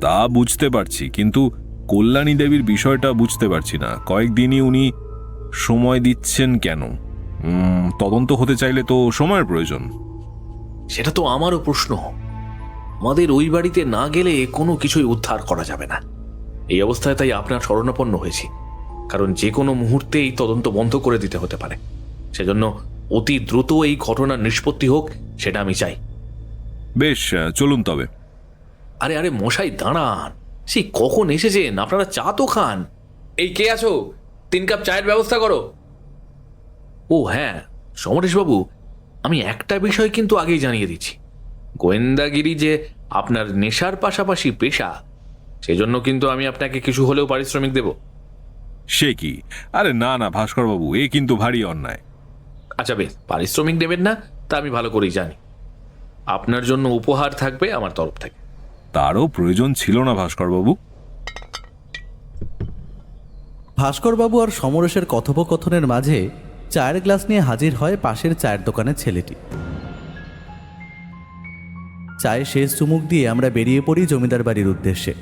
তা বুঝতে পারছি, কিন্তু কল্যাণী দেবীর বিষয়টা বুঝতে পারছি না। কয়েকদিনই উনি সময় দিচ্ছেন কেন? তদন্ত হতে চাইলে তো সময়ের প্রয়োজন। সেটা তো আমারও প্রশ্ন। আমাদের ওই বাড়িতে না গেলে কোনো কিছুই উদ্ধার করা যাবে না। এই অবস্থায় তাই আপনার শরণাপন্ন হয়েছি, কারণ যে কোনো মুহূর্তে এই তদন্ত বন্ধ করে দিতে হতে পারে। সেজন্য অতি দ্রুত এই ঘটনার নিষ্পত্তি হোক, সেটা আমি চাই। বেশ, চলুন তবে। আরে আরে মশাই, দাঁড়ান। সেই কখন এসেছেন? আপনারা চা তো খান। এই কে আছো? 3 কাপ চায়ের ব্যবস্থা করো। ও হ্যাঁ, সমরেশবাবু, আমি একটা বিষয় কিন্তু আগেই জানিয়ে দিচ্ছি। গোয়েন্দাগিরি যে আপনার নেশার পাশাপাশি পেশা, সেজন্য কিন্তু আমি আপনাকে কিছু হলেও পারিশ্রমিক দেব। সে কি? আরে না না ভাস্করবাবু, এ কিন্তু ভারী অন্যায়। আচ্ছা বেশ, পারিশ্রমিক দেবেন না তা আমি ভালো করেই জানি। আপনার জন্য উপহার থাকবে আমার তরফ থেকে। তারও প্রয়োজন ছিল না ভাস্করবাবু। ভাস্করবাবু আর সমরেশের কথোপকথনের মাঝে চায়ের গ্লাস নিয়ে হাজির হয় পাশের চায়ের দোকানের ছেলেটি। চায়ে শেষ চুমুক দিয়ে আমরা বেরিয়ে পড়ি জমিদার বাড়ির উদ্দেশ্যে।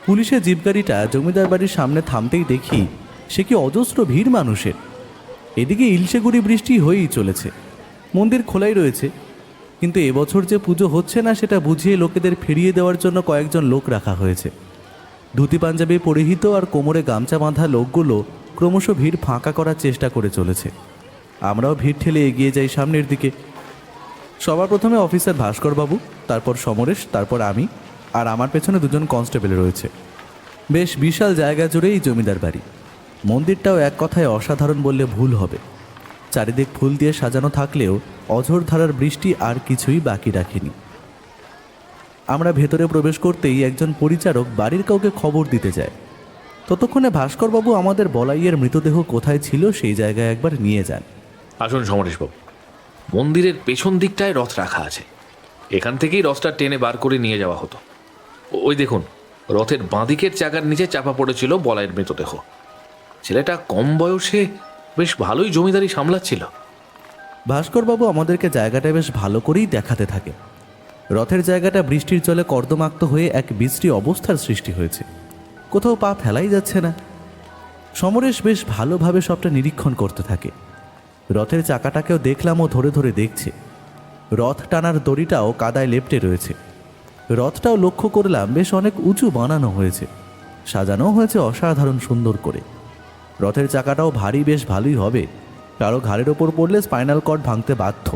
পুলিশের জিপ গাড়িটা জমিদার বাড়ির সামনে থামতেই দেখি সে কি অজস্র ভিড় মানুষের। এদিকে ইলশেগুড়ি বৃষ্টি হয়েই চলেছে, মন্দির খোলাই রয়েছে, কিন্তু এবছর যে পুজো হচ্ছে না সেটা বুঝিয়ে লোকেদের ফিরিয়ে দেওয়ার জন্য কয়েকজন লোক রাখা হয়েছে। ধুতি পাঞ্জাবি পরিহিত আর কোমরে গামছা বাঁধা লোকগুলো ক্রমশ ভিড় ফাঁকা করার চেষ্টা করে চলেছে। আমরাও ভিড় ঠেলে এগিয়ে যাই সামনের দিকে। সবার প্রথমে অফিসার ভাস্করবাবু, তারপর সমরেশ, তারপর আমি, আর আমার পেছনে 2জন কনস্টেবল রয়েছে। বেশ বিশাল জায়গা জুড়ে এই জমিদার বাড়ি। মন্দিরটাও এক কথায় অসাধারণ বললে ভুল হবে। চারিদিক ফুল দিয়ে সাজানো থাকলেও অঝোর ধারার বৃষ্টি আর কিছুই বাকি রাখেনি। আমরা ভেতরে প্রবেশ করতেই একজন পরিচারক বাড়ির কাউকে খবর দিতে যায়। ততক্ষণে ভাস্করবাবু আমাদের বলাইয়ের মৃতদেহ কোথায় ছিল সেই জায়গায় একবার নিয়ে যান। আসুন সমরেশবাবু, মন্দিরের পেছন দিকটায় রথ রাখা আছে। এখান থেকেই রথটা টেনে বার করে নিয়ে যাওয়া হতো। ওই দেখুন, রথের বাঁদিকের চাকার নিচে চাপা পড়েছিল বলাইয়ের মৃতদেহ। ছেলেটা কম বয়সে বেশ ভালোই জমিদারি সামলাচ্ছিল। ভাস্করবাবু আমাদেরকে জায়গাটা বেশ ভালো করেই দেখাতে থাকে। রথের জায়গাটা বৃষ্টির জলে কর্দমাক্ত হয়ে এক বিশ্রী অবস্থার সৃষ্টি হয়েছে, কোথাও পা ফেলাই যাচ্ছে না। সমরেশ বেশ ভালোভাবে সবটা নিরীক্ষণ করতে থাকে। রথের চাকাটাকেও দেখলাম ও ধরে ধরে দেখছে। রথ টানার দড়িটাও কাদায় লেপ্টে রয়েছে। রথটাও লক্ষ্য করলাম বেশ অনেক উঁচু বানানো হয়েছে, সাজানো হয়েছে অসাধারণ সুন্দর করে। রথের চাকাটাও ভারী, বেশ ভালোই হবে, কারো ঘাড়ের ওপর পড়লে স্পাইনাল কর্ড ভাঙতে বাধ্য।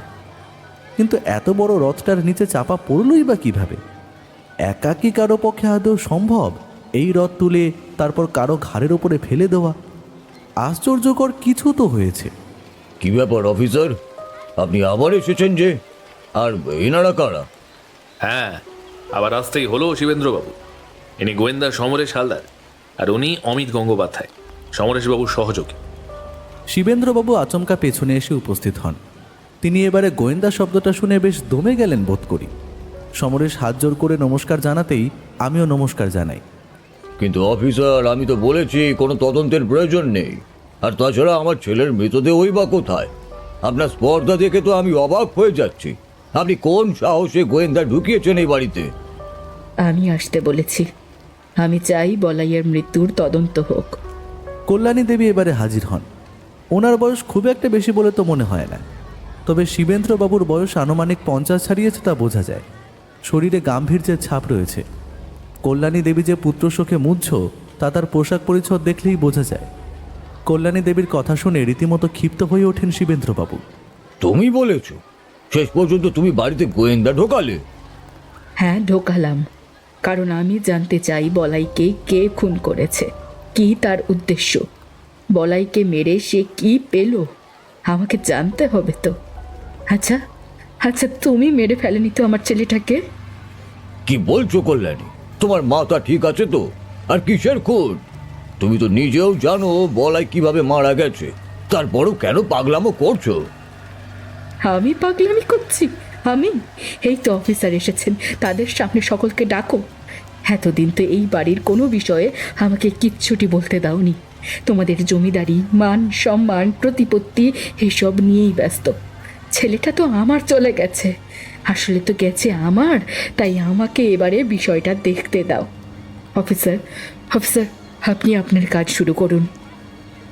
কিন্তু এত বড় রথটার নিচে চাপা পড়লই বা কিভাবে? একা কি কারো পক্ষে আদৌ সম্ভব এই রথ তুলে তারপর কারো ঘাড়ের ওপরে ফেলে দেওয়া? আশ্চর্যকর কিছু তো হয়েছে। কি ব্যাপার অফিসার, আপনি আবার এসেছেন যে? আর এনারা কারা? হ্যাঁ, আবার আসতেই হলো শিবেন্দ্রবাবু। ইনি গোয়েন্দা সমরেশ হালদার, আর উনি অমিত গঙ্গোপাধ্যায়, সমরেশবাবুর সহযোগী। শিবেন্দ্রবাবু আচমকা পেছনে এসে উপস্থিত হন। তিনি এবারে গোয়েন্দা শব্দটা শুনে বেশ দমে গেলেন বোধ করি। সমরেশ হাত জোর করে নমস্কার জানাতেই আমিও নমস্কার জানাই। কিন্তু অফিসার, আমি তো বলেছি কোনো তদন্তের প্রয়োজন নেই। আর তাছাড়া আমার ছেলের মৃতদেহই বা কোথায়? আপনার স্পর্ধা দেখে তো আমি অবাক হয়ে যাচ্ছি। আপনি কোন সাহসে গোয়েন্দা ঢুকিয়েছেন এই বাড়িতে? আমি আসতে বলেছি। আমি চাই বলাইয়ের মৃত্যুর তদন্ত হোক। কল্যাণী দেবী এবারে হাজির হন। ওনার বয়স খুব একটা বেশি বলে তো মনে হয় না, তবে শিবেন্দ্রবাবুর বয়স আনুমানিক 50 ছাড়িয়েছে তা বোঝা যায়। শরীরে গাম্ভীর্যের ছাপ রয়েছে। কল্যাণী দেবী যে পুত্রশোকে মুহ্য তা তার পোশাক পরিচ্ছদ দেখলেই বোঝা যায়। কল্যাণী দেবীর কথা শুনে রীতিমতো ক্ষিপ্ত হয়ে ওঠেন শিবেন্দ্রবাবু। তুমি বলেছ শেষ পর্যন্ত তুমি বাড়িতে গোয়েন্দা ঢোকালে? হ্যাঁ, ঢোকালাম, কারণ আমি জানতে চাই বলাইকে কে খুন করেছে, কি তার উদ্দেশ্য। বলাইকে মেরে সে কি পেল আমাকে জানতে হবে তো। আচ্ছা আচ্ছা, তুমি মেরে ফেলেনি তো আমার ছেলেটাকে? কি বলছো কল্যাণী? তোমার মাথা ঠিক আছে তো? আর কিসের খুন? তুমি তো নিজেও জানো বলাই কিভাবে মারা গেছে, তারপরও কেন পাগলামো করছো? আমি পাগলামি করছি? আমি? এই তো অফিসার এসেছেন, তাদের সামনে সকলকে ডাকো। এতদিন তো এই বাড়ির কোনো বিষয়ে আমাকে কিচ্ছুটি বলতে দাওনি। তোমাদের জমিদারি, মান সম্মান, প্রতিপত্তি এসব নিয়েই ব্যস্ত। ছেলেটা তো আমার চলে গেছে, আসলে তো গেছে আমার, তাই আমাকে এবারে বিষয়টা দেখতে দাও। অফিসার অফিসার, আপনি আপনার কাজ শুরু করুন।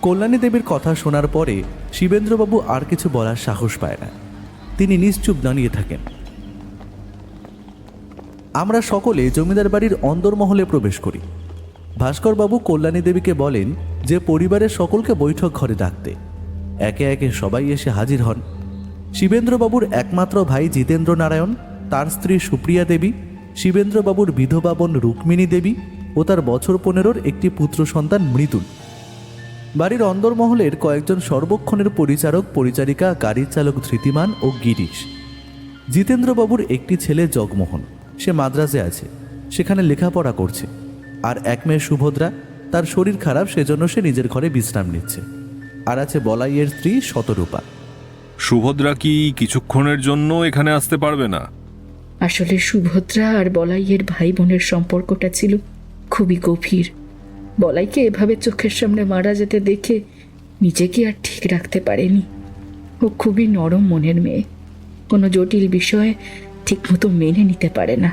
কল্যাণী দেবীর কথা শোনার পরে শিবেন্দ্রবাবু আর কিছু বলার সাহস পায় না। তিনি নিশ্চুপ দাঁড়িয়ে থাকেন। আমরা সকলে জমিদার বাড়ির অন্দরমহলে প্রবেশ করি। ভাস্করবাবু কল্যাণী দেবীকে বলেন যে পরিবারের সকলকে বৈঠক ঘরে ডাকতে। একে একে সবাই এসে হাজির হন। শিবেন্দ্রবাবুর একমাত্র ভাই জিতেন্দ্র নারায়ণ, তার স্ত্রী সুপ্রিয়া দেবী, শিবেন্দ্রবাবুর বিধবা বোন রুক্মিণী দেবী ও তার বছর 15-র একটি পুত্র সন্তান মৃদুল। বাড়ির অন্দরমহলের কয়েকজন সর্বক্ষণের পরিচারক পরিচারিকা, গাড়ির চালক ধৃতিমান ও গিরিশ। জিতেন্দ্রবাবুর একটি ছেলে জগমোহন, সে মাদ্রাজে আছে, সেখানে লেখাপড়া করছে। আর এক মেয়ে সুভদ্রা, তার শরীর খারাপ, সেজন্য সে নিজের ঘরে বিশ্রাম নিচ্ছে। আর আছে বলাইয়ের স্ত্রী শতরূপা। সুভদ্রা কি কিছুক্ষণের জন্য এখানে আসতে পারবে না? আসলে সুভদ্রা আর বলাইয়ের ভাই বোনের সম্পর্কটা ছিল খুবই গভীর। বলাইকে এভাবে চোখের সামনে মারা যেতে দেখে নিজেকে আর ঠিক রাখতে পারেনি। ও খুবই নরম মনের মেয়ে, কোনো জটিল বিষয়ে ঠিকমতো মেনে নিতে পারে না।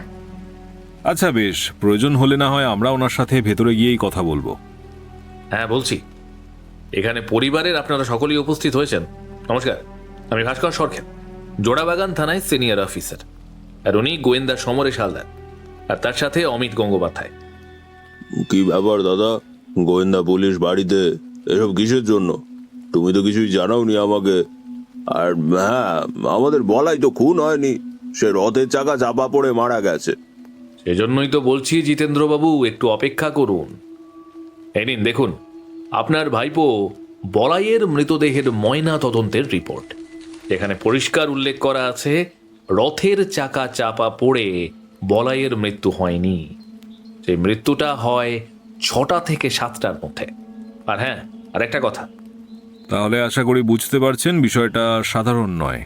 আচ্ছা বেশ, প্রয়োজন হলে না হয় আমরা ওনার সাথে ভেতরে গিয়েই কথা বলবো। হ্যাঁ বলছি, এখানে পরিবারের আপনারা সকলেই উপস্থিত হয়েছেন। নমস্কার, আমি ভাস্কর সরখেন, জোড়াবাগান থানায় সিনিয়র অফিসার। আর উনি গোয়েন্দা সমরেশ হালদার, আর তার সাথে অমিত গঙ্গোপাধ্যায়। কি ব্যাপার দাদা, গোয়েন্দা পুলিশ বাড়িতে? এসব কিসের জন্য? তুমি তো কিছুই জানাওনি আমাকে। আর হ্যাঁ, আমাদের বলাই তো খুন হয়নি, সে রথের চাকা চাপা পড়ে মারা গেছে। সেজন্যই তো বলছি জিতেন্দ্রবাবু, একটু অপেক্ষা করুন। এই নিন দেখুন, আপনার ভাইপো বলাইয়ের মৃতদেহের ময়না তদন্তের রিপোর্ট। এখানে পরিষ্কার উল্লেখ করা আছে রথের চাকা চাপা পড়ে বলাইয়ের মৃত্যু হয়নি। সেই মৃত্যুটা হয় 6টা থেকে 7টার মধ্যে। আর হ্যাঁ, আর একটা কথা, তাহলে আশা করি বুঝতে পারছেন বিষয়টা সাধারণ নয়।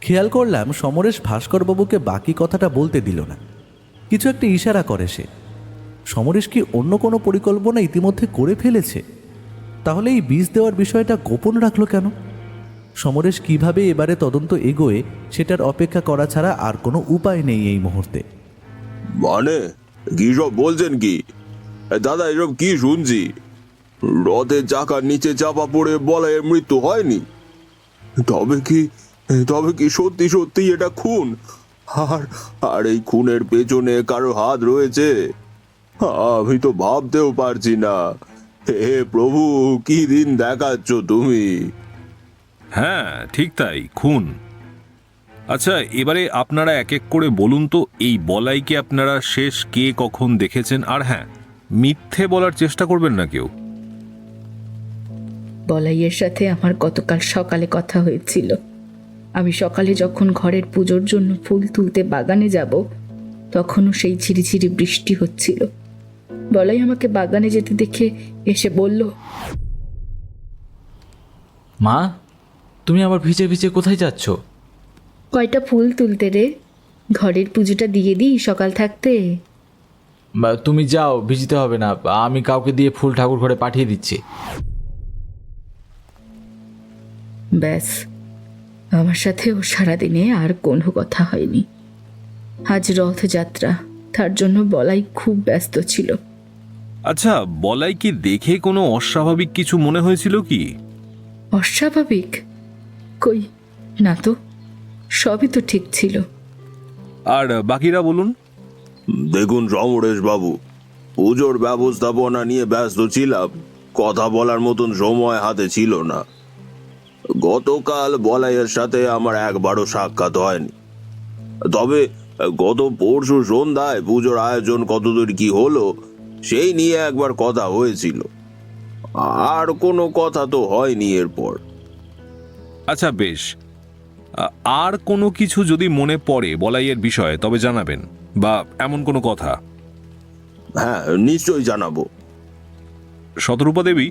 খেয়াল করলাম সমরেশ ভাস্করবাবুকে বাকি কথাটা বলতে দিল না, কিছু একটা ইশারা করে সে। সমরেশ কি অন্য কোনো পরিকল্পনা ইতিমধ্যে করে ফেলেছে? তাহলে এই বিষ দেওয়ার বিষয়টা গোপন রাখলো কেন? সমরেশ কিভাবে এবারে তদন্ত এগোয় সেটার অপেক্ষা করা ছাড়া আর কোনো উপায় নেই এই মুহূর্তে। মানে কি সব বলছেন কি দাদা? এসব কি শুনছি? রথের চাকার নিচে চাপা পড়ে বলাইয়ের মৃত্যু হয়নি? তবে কি সত্যি সত্যি এটা খুন? আর এই খুনের পেছনে কারো হাত রয়েছে? আমি তো ভাবতেও পারছি না। হে প্রভু, কি দিন দেখাচ্ছ তুমি! হ্যাঁ ঠিক তাই, খুন। আচ্ছা, এবারে আপনারা এক এক করে বলুন তো, এই বলাইকে আপনারা শেষ কে কখন দেখেছেন? আর হ্যাঁ, মিথ্যে বলার চেষ্টা করবেন না কেউ। বলাইয়ের সাথে আমার গতকাল সকালে কথা হয়েছিল। আমি সকালে যখন ঘরের পুজোর জন্য ফুল তুলতে বাগানে যাব, তখনও সেই ঝিরিঝিরি বৃষ্টি হচ্ছিল। বলাই আমাকে বাগানে যেতে দেখে এসে বলল, মা, তুমি আবার ভিজে ভিজে কোথায় যাচ্ছ? কয়টা ফুল তুলতে রে, ঘরের পুজোটা দিয়ে দিই সকাল থাকতে। তুমি যাও, ভিজতে হবে না, আমি কাউকে দিয়ে ফুল ঠাকুর ঘরে পাঠিয়ে দিচ্ছি। ব্যাস, আমার সাথে ও সারাদিনে আর কোনো কথা হয়নি। আজ রথযাত্রা, তার জন্য বলাই খুব ব্যস্ত ছিল। আচ্ছা, বলাই কি দেখে কোনো অস্বাভাবিক কিছু মনে হয়েছিল কি? অস্বাভাবিক? কই না তো, সবই তো ঠিক ছিল। আর বাকিরা বলুন। দেখুন সমরেশ বাবু, পুজোর ব্যবস্থাপনা নিয়ে ব্যস্ত ছিলাম, কথা বলার মতন সময় হাতে ছিল না। গতকাল বলাইয়ের সাথে আমার একবারও সাক্ষাৎ হয়নি, তবে গত পরশু সন্ধ্যায় পুজোর আয়োজন কতদূর কি হলো সেই নিয়ে একবার কথা হয়েছিল, আর কোনো কথা তো হয়নি এরপর। আচ্ছা বেশ, আর কোনো কিছু যদি মনে পড়ে বলাইয়ের বিষয়ে তবে জানাবেন, বা এমন কোনো কথা। হ্যাঁ, নিশ্চয়ই জানাবো। শতরূপা দেবী,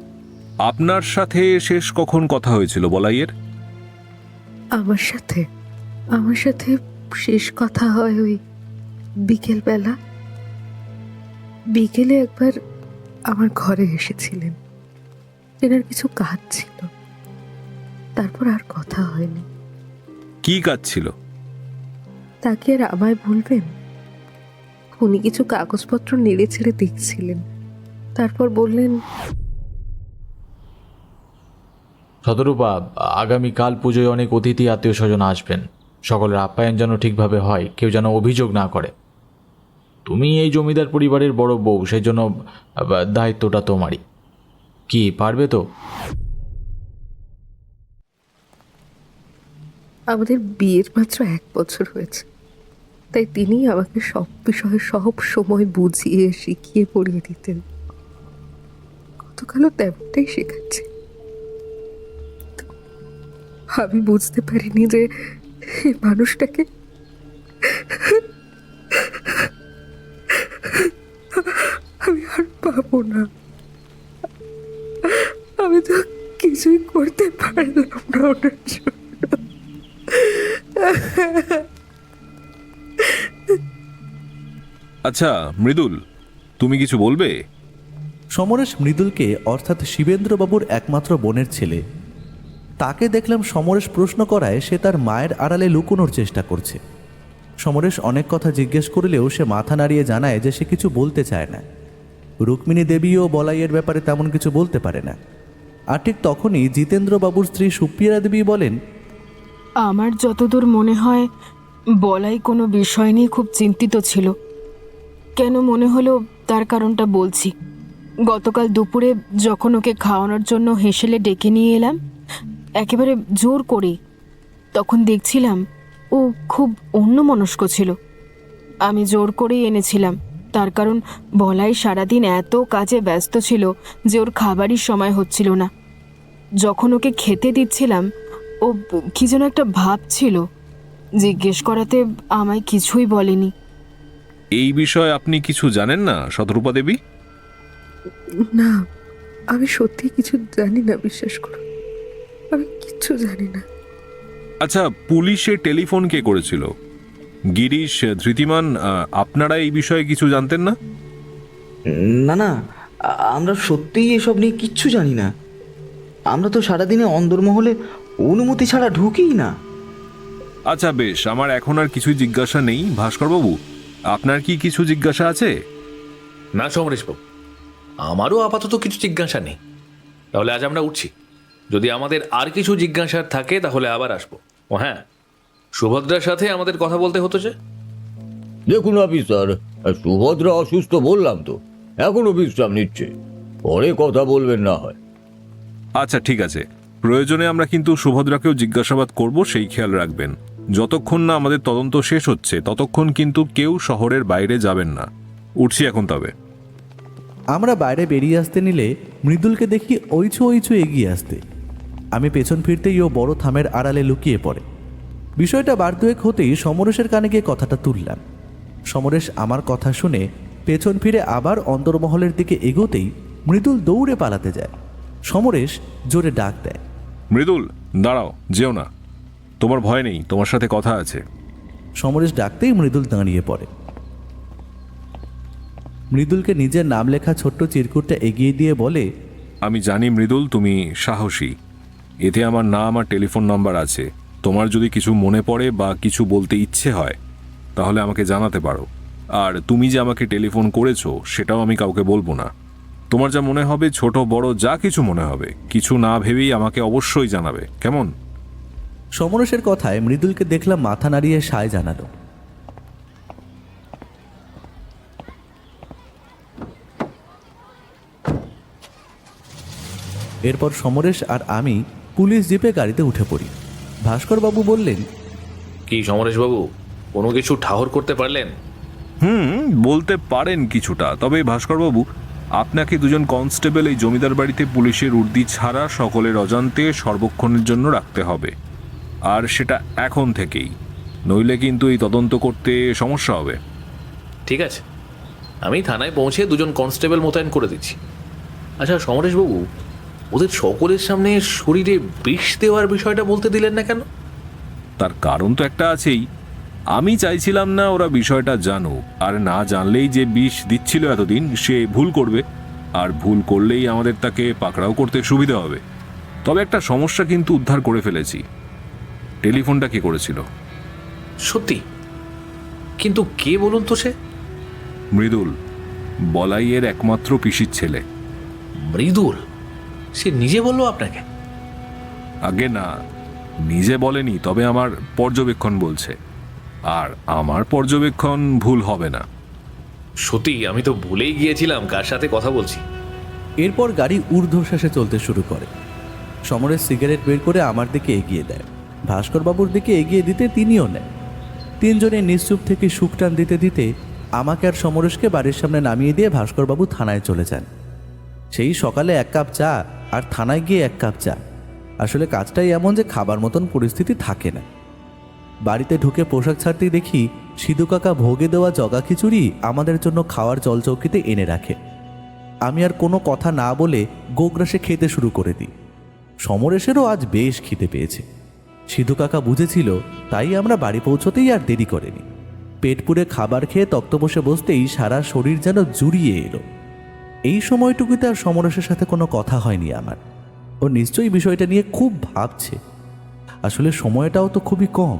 আপনার সাথে শেষ কখন কথা হয়েছিল বলাইয়ের? আমার সাথে শেষ কথা হয় ওই বিকেলে একবার আমার ঘরে এসেছিলেন, এনার কিছু কাজ ছিল, তারপর আর কথা হয়নি। কি কাজ ছিল? তাকে আর আমায় বলবেন? উনি কিছু কাগজপত্র নেড়ে ছেড়ে দেখছিলেন, তারপর বললেন, শতরূপা, আগামীকাল পুজোয় অনেক অতিথি আত্মীয় স্বজন আসবেন। সকলের আপ্যায়ন যেন ঠিকভাবে হয়, কেউ যেন অভিযোগ না করে। তুমি এই জমিদার পরিবারের বড় বউ, সেই জন্য দায়িত্বটা তোমারই। কি পারবে তো? আমাদের বিয়ের মাত্র 1 বছর হয়েছে, তাই তিনি আমাকে সব বিষয়ে সব সময় বুঝিয়ে শিখিয়ে পড়িয়ে দিতেন। গতকালও তেমনটাই শেখাচ্ছে। আমি বুঝতে পারিনি যে এই মানুষটাকে আমি আর পাবো না। আমি তো কিছুই করতে পারলাম না ওনার জন্য। আচ্ছা মৃদুল, তুমি কিছু বলবে? সমরেশ মৃদুলকে, অর্থাৎ শিবেন্দ্রবাবুর একমাত্র বোনের ছেলে, তাকে দেখলাম সমরেশ প্রশ্ন করায় সে তার মায়ের আড়ালে লুকোনোর চেষ্টা করছে। সমরেশ অনেক কথা জিজ্ঞেস করলেও সে মাথা নাড়িয়ে জানায় যে সে কিছু বলতে চায় না। রুক্মিণী দেবীও বলাইয়ের ব্যাপারে তেমন কিছু বলতে পারে না। আর ঠিক তখনই জিতেন্দ্রবাবুর স্ত্রী সুপ্রিয়া দেবী বলেন, আমার যতদূর মনে হয় বলাই কোনো বিষয় নিয়ে খুব চিন্তিত ছিল। কেন মনে হলো তার কারণটা বলছি। গতকাল দুপুরে যখন ওকে খাওয়ানোর জন্য হেসেলে ডেকে নিয়ে এলাম একেবারে জোর করে, তখন দেখছিলাম ও খুব অন্যমনস্ক ছিল। আমি জোর করেই এনেছিলাম, তার কারণ বলাই সারাদিন এত কাজে ব্যস্ত ছিল যে ওর খাবারই সময় হচ্ছিল না। যখন ওকে খেতে দিচ্ছিলাম ও কি যেন একটা ভাবছিল, জিজ্ঞেস করাতে আমায় কিছুই বলেনি। এই বিষয়ে আপনি কিছু জানেন না শতরূপা দেবী? না, আমি সত্যি কিছু জানি না, বিশ্বাস করো, আমি কিচ্ছু জানি না। আচ্ছা, পুলিশে টেলিফোন কে করেছিল? গিরিশ, ধৃতিমান, আপনারা এই বিষয়ে কিছু জানতেন না? না না, আমরা সত্যিই এসব নিয়ে কিচ্ছু জানি না। আমরা তো সারাদিনে অন্দরমহলে অনুমতি ছাড়া ঢুকিই না। আচ্ছা বেশ, আমার এখন আর কিছুই জিজ্ঞাসা নেই। ভাস্করবাবু, আপনার কি কিছু জিজ্ঞাসা আছে? না সমরেশবাবু, আমারও আপাতত কিছু জিজ্ঞাসা নেই। তাহলে আজ আমরা উঠছি। যদি আমাদের আর কিছু জিজ্ঞাসার থাকে তাহলে আবার আসবো। ও হ্যাঁ, সুভদ্রার সাথে আমাদের কথা বলতে হতো যে। দেখুন অফিসার, সুভদ্রা অসুস্থ বললাম তো, এখনো বিশ্রাম নিচ্ছে, পরে কথা বলবেন না হয়। আচ্ছা ঠিক আছে, প্রয়োজনে আমরা কিন্তু সুভদ্রাকেও জিজ্ঞাসাবাদ করব, সেই খেয়াল রাখবেন। যতক্ষণ না আমাদের তদন্ত শেষ হচ্ছে ততক্ষণ কিন্তু কেউ শহরের বাইরে যাবেন না। উঠছি এখন তবে। আমরা বাইরে বেরিয়ে আসতে নিলে মৃদুলকে দেখি ওইছু ওইছু এগিয়ে আসতে। আমি পেছন ফিরতেই ও বড় থামের আড়ালে লুকিয়ে পড়ে। বিষয়টা বার দুয়েক হতেই সমরেশের কানে গিয়ে কথাটা তুললাম। সমরেশ আমার কথা শুনে পেছন ফিরে আবার অন্দরমহলের দিকে এগোতেই মৃদুল দৌড়ে পালাতে যায়। সমরেশ জোরে ডাক দেয়, মৃদুল দাঁড়াও, যেও না, তোমার ভয় নেই, তোমার সাথে কথা আছে। সমরেশ ডাকতেই মৃদুল দাঁড়িয়ে পড়ে। মৃদুলকে নিজের নাম লেখা ছোট্ট চিরকুটটা এগিয়ে দিয়ে বলে, আমি জানি মৃদুল তুমি সাহসী, এতে আমার নাম আর টেলিফোন নাম্বার আছে। তোমার যদি কিছু মনে পড়ে বা কিছু বলতে ইচ্ছে হয় তাহলে আমাকে জানাতে পারো। আর তুমি যে আমাকে টেলিফোন করেছো সেটাও আমি কাউকে বলবো না। তোমার যা মনে হবে, ছোট বড় যা কিছু মনে হবে, কিছু না ভেবেই আমাকে অবশ্যই জানাবে, কেমন? সমরেশের কথায় মৃদুলকে দেখলাম মাথা নাড়িয়ে সায় জানালো। এরপর সমরেশ আর আমি পুলিশ জিপে গাড়িতে উঠে পড়ি। ভাস্করবাবু বললেন, কি সমরেশবাবু, কোনো কিছু ঠাহর করতে পারলেন? বলতে পারেন কিছুটা। তবে ভাস্করবাবু, আপনাকে দুজন কনস্টেবল এই জমিদার বাড়িতে পুলিশের উর্দি ছাড়া সকলের অজান্তে সর্বক্ষণের জন্য রাখতে হবে, আর সেটা এখন থেকেই, নইলে কিন্তু এই তদন্ত করতে সমস্যা হবে। ঠিক আছে, আমি থানায় পৌঁছে দুজন কনস্টেবল মোতায়েন করে দিচ্ছি। আচ্ছা সমরেশবাবু, ওদের সকলের সামনে শরীরে বিষ দেওয়ার বিষয়টা বলতে দিলেন না কেন? তার কারণ তো একটা আছেই। আমি চাইছিলাম না ওরা বিষয়টা জানুক, আর না জানলেই যে বিষ দিচ্ছিল এতদিন সে ভুল করবে, আর ভুল করলেই আমাদের তাকে পাকড়াও করতে সুবিধা হবে। তবে একটা সমস্যা কিন্তু উদ্ধার করে ফেলেছি। টেলিফোনটা কে করেছিল? সত্যি? কিন্তু কে বলুন তো সে? মৃদুল, বলাইয়ের একমাত্র পিসির ছেলে। মৃদুল? সে নিজে বললো আপনাকে? আগে না, নিজে বলেনি, তবে আমার পর্যবেক্ষণ বলছে, আর আমার পর্যবেক্ষণ ভুল হবে না। সত্যি? আমি তো ভুলেই গিয়েছিলাম কার সাথে কথা বলছি। এরপর গাড়ি ঊর্ধ্বশ্বাসে চলতে শুরু করে। সমরেশ সিগারেট বের করে আমার দিকে এগিয়ে দেয়, ভাস্করবাবুর দিকে এগিয়ে দিতে তিনিও নেয়। তিনজনে নিশ্চুপ থেকে সুখটান দিতে দিতে আমাকে আর সমরেশকে বাড়ির সামনে নামিয়ে দিয়ে ভাস্করবাবু থানায় চলে যান। সেই সকালে 1 কাপ চা আর থানায় গিয়ে 1 কাপ চা। আসলে কাজটাই এমন যে খাবার মতন পরিস্থিতি থাকে না। বাড়িতে ঢুকে পোশাক ছাড়তেই দেখি সিধু কাকা ভোগে দেওয়া জগা খিচুড়ি আমাদের জন্য খাওয়ার জলচৌকিতে এনে রাখে। আমি আর কোনো কথা না বলে গোগ্রাসে খেতে শুরু করে দিই। সমরেশেরও আজ বেশ খিদে পেয়েছে। সিধু কাকা বুঝেছিল, তাই আমরা বাড়ি পৌঁছতেই আর দেরি করেনি। পেট পুরে খাবার খেয়ে তক্ত বসে বসতেই সারা শরীর যেন জুড়িয়ে এলো। এই সময়টুকুতে আর সমরেশের সাথে কোনো কথা হয়নি আমার। ও নিশ্চয়ই বিষয়টা নিয়ে খুব ভাবছে। আসলে সময়টাও তো খুবই কম।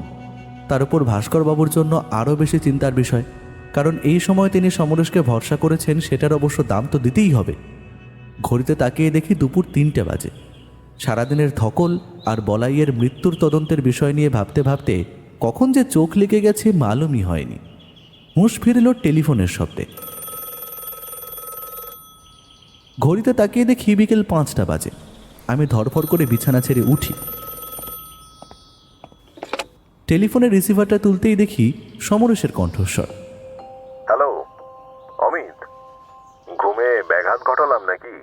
তার উপর ভাস্করবাবুর জন্য আরও বেশি চিন্তার বিষয়, কারণ এই সময় তিনি সমরেশকে ভরসা করেছেন, সেটার অবশ্য দাম তো দিতেই হবে। ঘড়িতে তাকিয়ে দেখি দুপুর 3টে বাজে। সারাদিনের ধকল আর বলাইয়ের মৃত্যুর তদন্তের বিষয় নিয়ে ভাবতে ভাবতে কখন যে চোখ লেগে গেছে মালুমই হয়নি। হুঁশ ফিরল টেলিফোনের শব্দে। ঘড়িতে তাকিয়ে দেখি বিকেল 5টা বাজে। আমি ধরফর করে বিছানা ছেড়ে উঠি। টেলিফোনের রিসিভারটা তুলতেই দেখি সমরেশের কণ্ঠস্বর। হ্যালো অমিত, ঘুমে ব্যাঘাত ঘটালাম নাকি?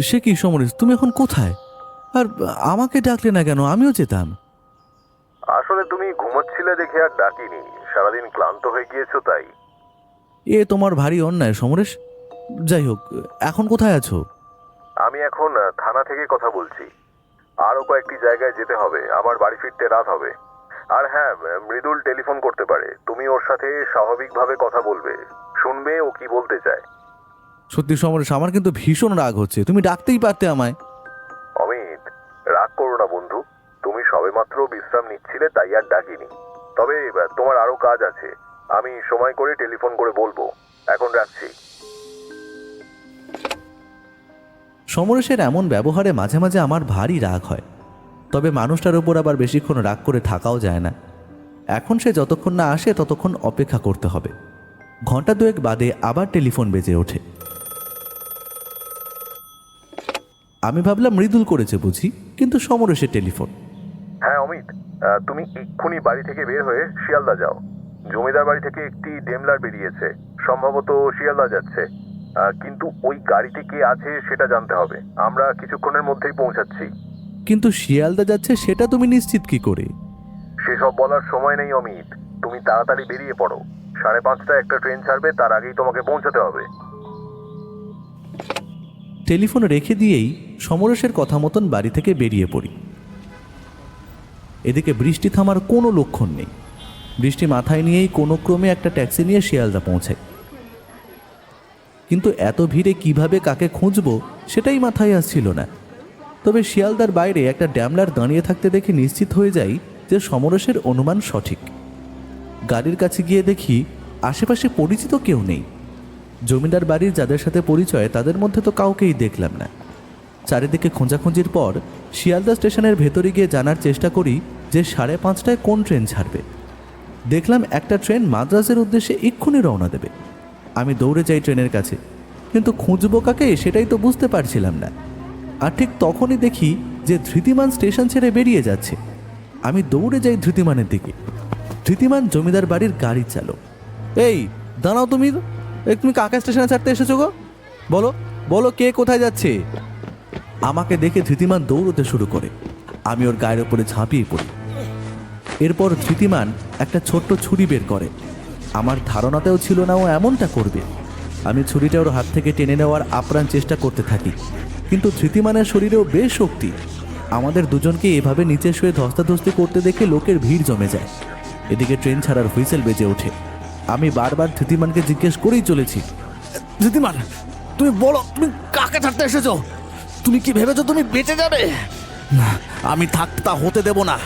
সে কি সমরেশ, তুমি এখন কোথায়? আর আমাকে ডাকলে না কেন? আমিও যেতাম। আসলে তুমি ঘুমোচ্ছিলে দেখে আর ডাকিনি, সারাদিন ক্লান্ত হয়ে গিয়েছো তাই। এ তোমার ভারী অন্যায় সমরেশ। যাই হোক, এখন কোথায় আছো? আমি এখন থানা থেকে কথা বলছি। আরও কয়েকটি জায়গায় যেতে হবে, আমার বাড়ি ফিরতে রাত হবে। আর হ্যাঁ, মৃদুল টেলিফোন করতে পারে, তুমি ওর সাথে স্বাভাবিকভাবে কথা বলবে, শুনবে ও কি বলতে চায়। সত্যি সমরেশ, আমার কিন্তু ভীষণ রাগ হচ্ছে। তুমি ডাকতেই পারতে আমায়। অমিত, রাগ করো না বন্ধু, তুমি সবেমাত্র বিশ্রাম নিচ্ছিলে তাই আর ডাকিনি। তবে তোমার আরও কাজ আছে, আমি সময় করে টেলিফোন করে বলবো। এখন রাখছি। সমরেশের এমন ব্যবহারে মাঝে মাঝে আমার ভারী রাগ হয়। তবে মানুষটার উপর আবার বেশিক্ষণ রাগ করে থাকাও যায় না। এখন সে যতক্ষণ না আসে ততক্ষণ অপেক্ষা করতে হবে। ঘন্টা 2 বাদে আবার টেলিফোন বেজে ওঠে। আমি ভাবলাম মৃদুল করেছে বুঝি, কিন্তু সমরেশের টেলিফোন। হ্যাঁ অমিত, তুমি এক্ষুনি বাড়ি থেকে বের হয়ে শিয়ালদা যাও। জমিদার বাড়ি থেকে একটি ডেমলার বেরিয়েছে, সম্ভবত শিয়ালদা যাচ্ছে। কিন্তু ওই গাড়িতে কে আছে সেটা জানতে হবে। আমরা কিছুক্ষণের মধ্যেই পৌঁছাচ্ছি। কিন্তু শিয়ালদা যাচ্ছে সেটা তুমি নিশ্চিত কি করে? সেসব বলার সময় নেই অমিত, তুমি তাড়াতাড়ি বেরিয়ে পড়ো। 5:30টায় একটা ট্রেন ছাড়বে, তার আগেই তোমাকে পৌঁছাতে হবে। টেলিফোন রেখে দিয়েই সমরেশের কথা মতন বাড়ি থেকে বেরিয়ে পড়ি। এদিকে বৃষ্টি থামার কোনো লক্ষণ নেই। বৃষ্টি মাথায় নিয়েই কোনো ক্রমে একটা ট্যাক্সি নিয়ে শিয়ালদা পৌঁছাই। কিন্তু এত ভিড়ে কিভাবে কাকে খুঁজব সেটাই মাথায় আসছিল না। তবে শিয়ালদার বাইরে একটা ড্যামলার দাঁড়িয়ে থাকতে দেখে নিশ্চিত হয়ে যাই যে সমরেশের অনুমান সঠিক। গাড়ির কাছে গিয়ে দেখি আশেপাশে পরিচিত কেউ নেই। জমিদার বাড়ির যাদের সাথে পরিচয় তাদের মধ্যে তো কাউকেই দেখলাম না। চারিদিকে খোঁজাখুঁজির পর শিয়ালদা স্টেশনের ভেতরে গিয়ে জানার চেষ্টা করি যে 5:30টায় কোন ট্রেন ছাড়বে। দেখলাম একটা ট্রেন মাদ্রাজের উদ্দেশ্যে এক্ষুনি রওনা দেবে। আমি দৌড়ে যাই ট্রেনের কাছে, কিন্তু খুঁজবো কাকে সেটাই তো বুঝতে পারছিলাম না। আর ঠিক তখনই দেখি যে ধৃতিমান স্টেশন ছেড়ে বেরিয়ে যাচ্ছে। আমি দৌড়ে যাই ধৃতিমানের দিকে। ধৃতিমান জমিদার বাড়ির গাড়ির চালক। এই দাঁড়াও, তুমি কাকা স্টেশনে ছাড়তে এসেছো গো? বলো বলো, কে কোথায় যাচ্ছে? আমাকে দেখে ধৃতিমান দৌড়তে শুরু করে। আমি ওর গায়ের ওপরে ঝাঁপিয়ে পড়ি। এরপর ধৃতিমান একটা ছোট্ট ছুরি বের করে। আমার ধারণাতেও ছিল না ও এমনটা করবে। আমি ছুরিটা ওর হাত থেকে টেনে নেওয়ার আপ্রাণ চেষ্টা করতে থাকি, কিন্তু ধৃতিমানের শরীরেও বেশ শক্তি। আমাদের দুজনকে এভাবে নিচে শুয়ে ধস্তাধস্তি করতে দেখে লোকের ভিড় জমে যায়। এদিকে ট্রেন ছাড়ার হুইসেল বেজে ওঠে। আমি বারবার ধৃতিমানকে জিজ্ঞেস করেই চলেছি, ধৃতিমান তুমি বলো, তুমি কাকে ছাড়তে এসেছো? তুমি কি ভেবেছো তুমি বেঁচে যাবে? না, আমি থাকতে তা হতে দেব না।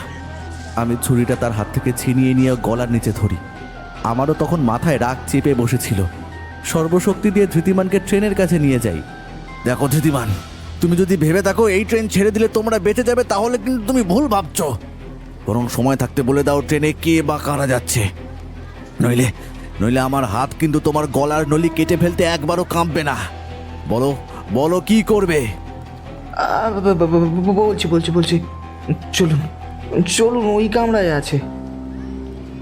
আমি ছুরিটা তার হাত থেকে ছিনিয়ে নিয়ে গলার নিচে ধরি। আমারও তখন মাথায় রাগ চেপে বসেছিল। সর্বশক্তি দিয়ে ধৃতিমানকে ট্রেনের কাছে নিয়ে যাই। দেখো ধৃতিমান, তুমি যদি ভেবে থাকো এই ট্রেন ছেড়ে দিলে তোমরা বেঁচে যাবে, তাহলে কিন্তু তুমি ভুল ভাবছো। বরং সময় থাকতে বলে দাও ট্রেনে কে বা কারা যাচ্ছে। নইলে নইলে আমার হাত কিন্তু তোমার গলার নলি কেটে ফেলতে একবারও কাঁপবে না। বলো বলো, কি করবে? বলছি চলুন চলুন, ওই কামরায় আছে।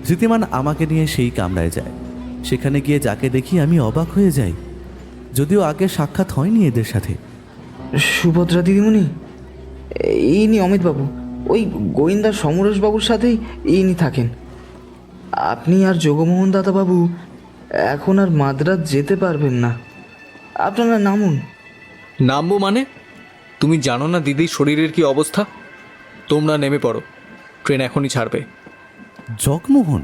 ধৃতিমান আমাকে নিয়ে সেই কামরায় যায়। সেখানে গিয়ে যাকে দেখি আমি অবাক হয়ে যাই, যদিও আগে সাক্ষাৎ হয়নি এদের সাথে। সুভদ্রা দিদিমণি, ইনি অমিতবাবু, ওই গোয়েন্দা সমরেশবাবুর সাথেই ইনি থাকেন। আপনি আর জগমোহন দাদাবাবু এখন আর মাদ্রাজ যেতে পারবেন না। আপনারা নামুন। নামবো মানে? তুমি জানো না দিদির শরীরের কি অবস্থা? তোমরা নেমে পড়ো, ট্রেন এখনই ছাড়বে। জগমোহন,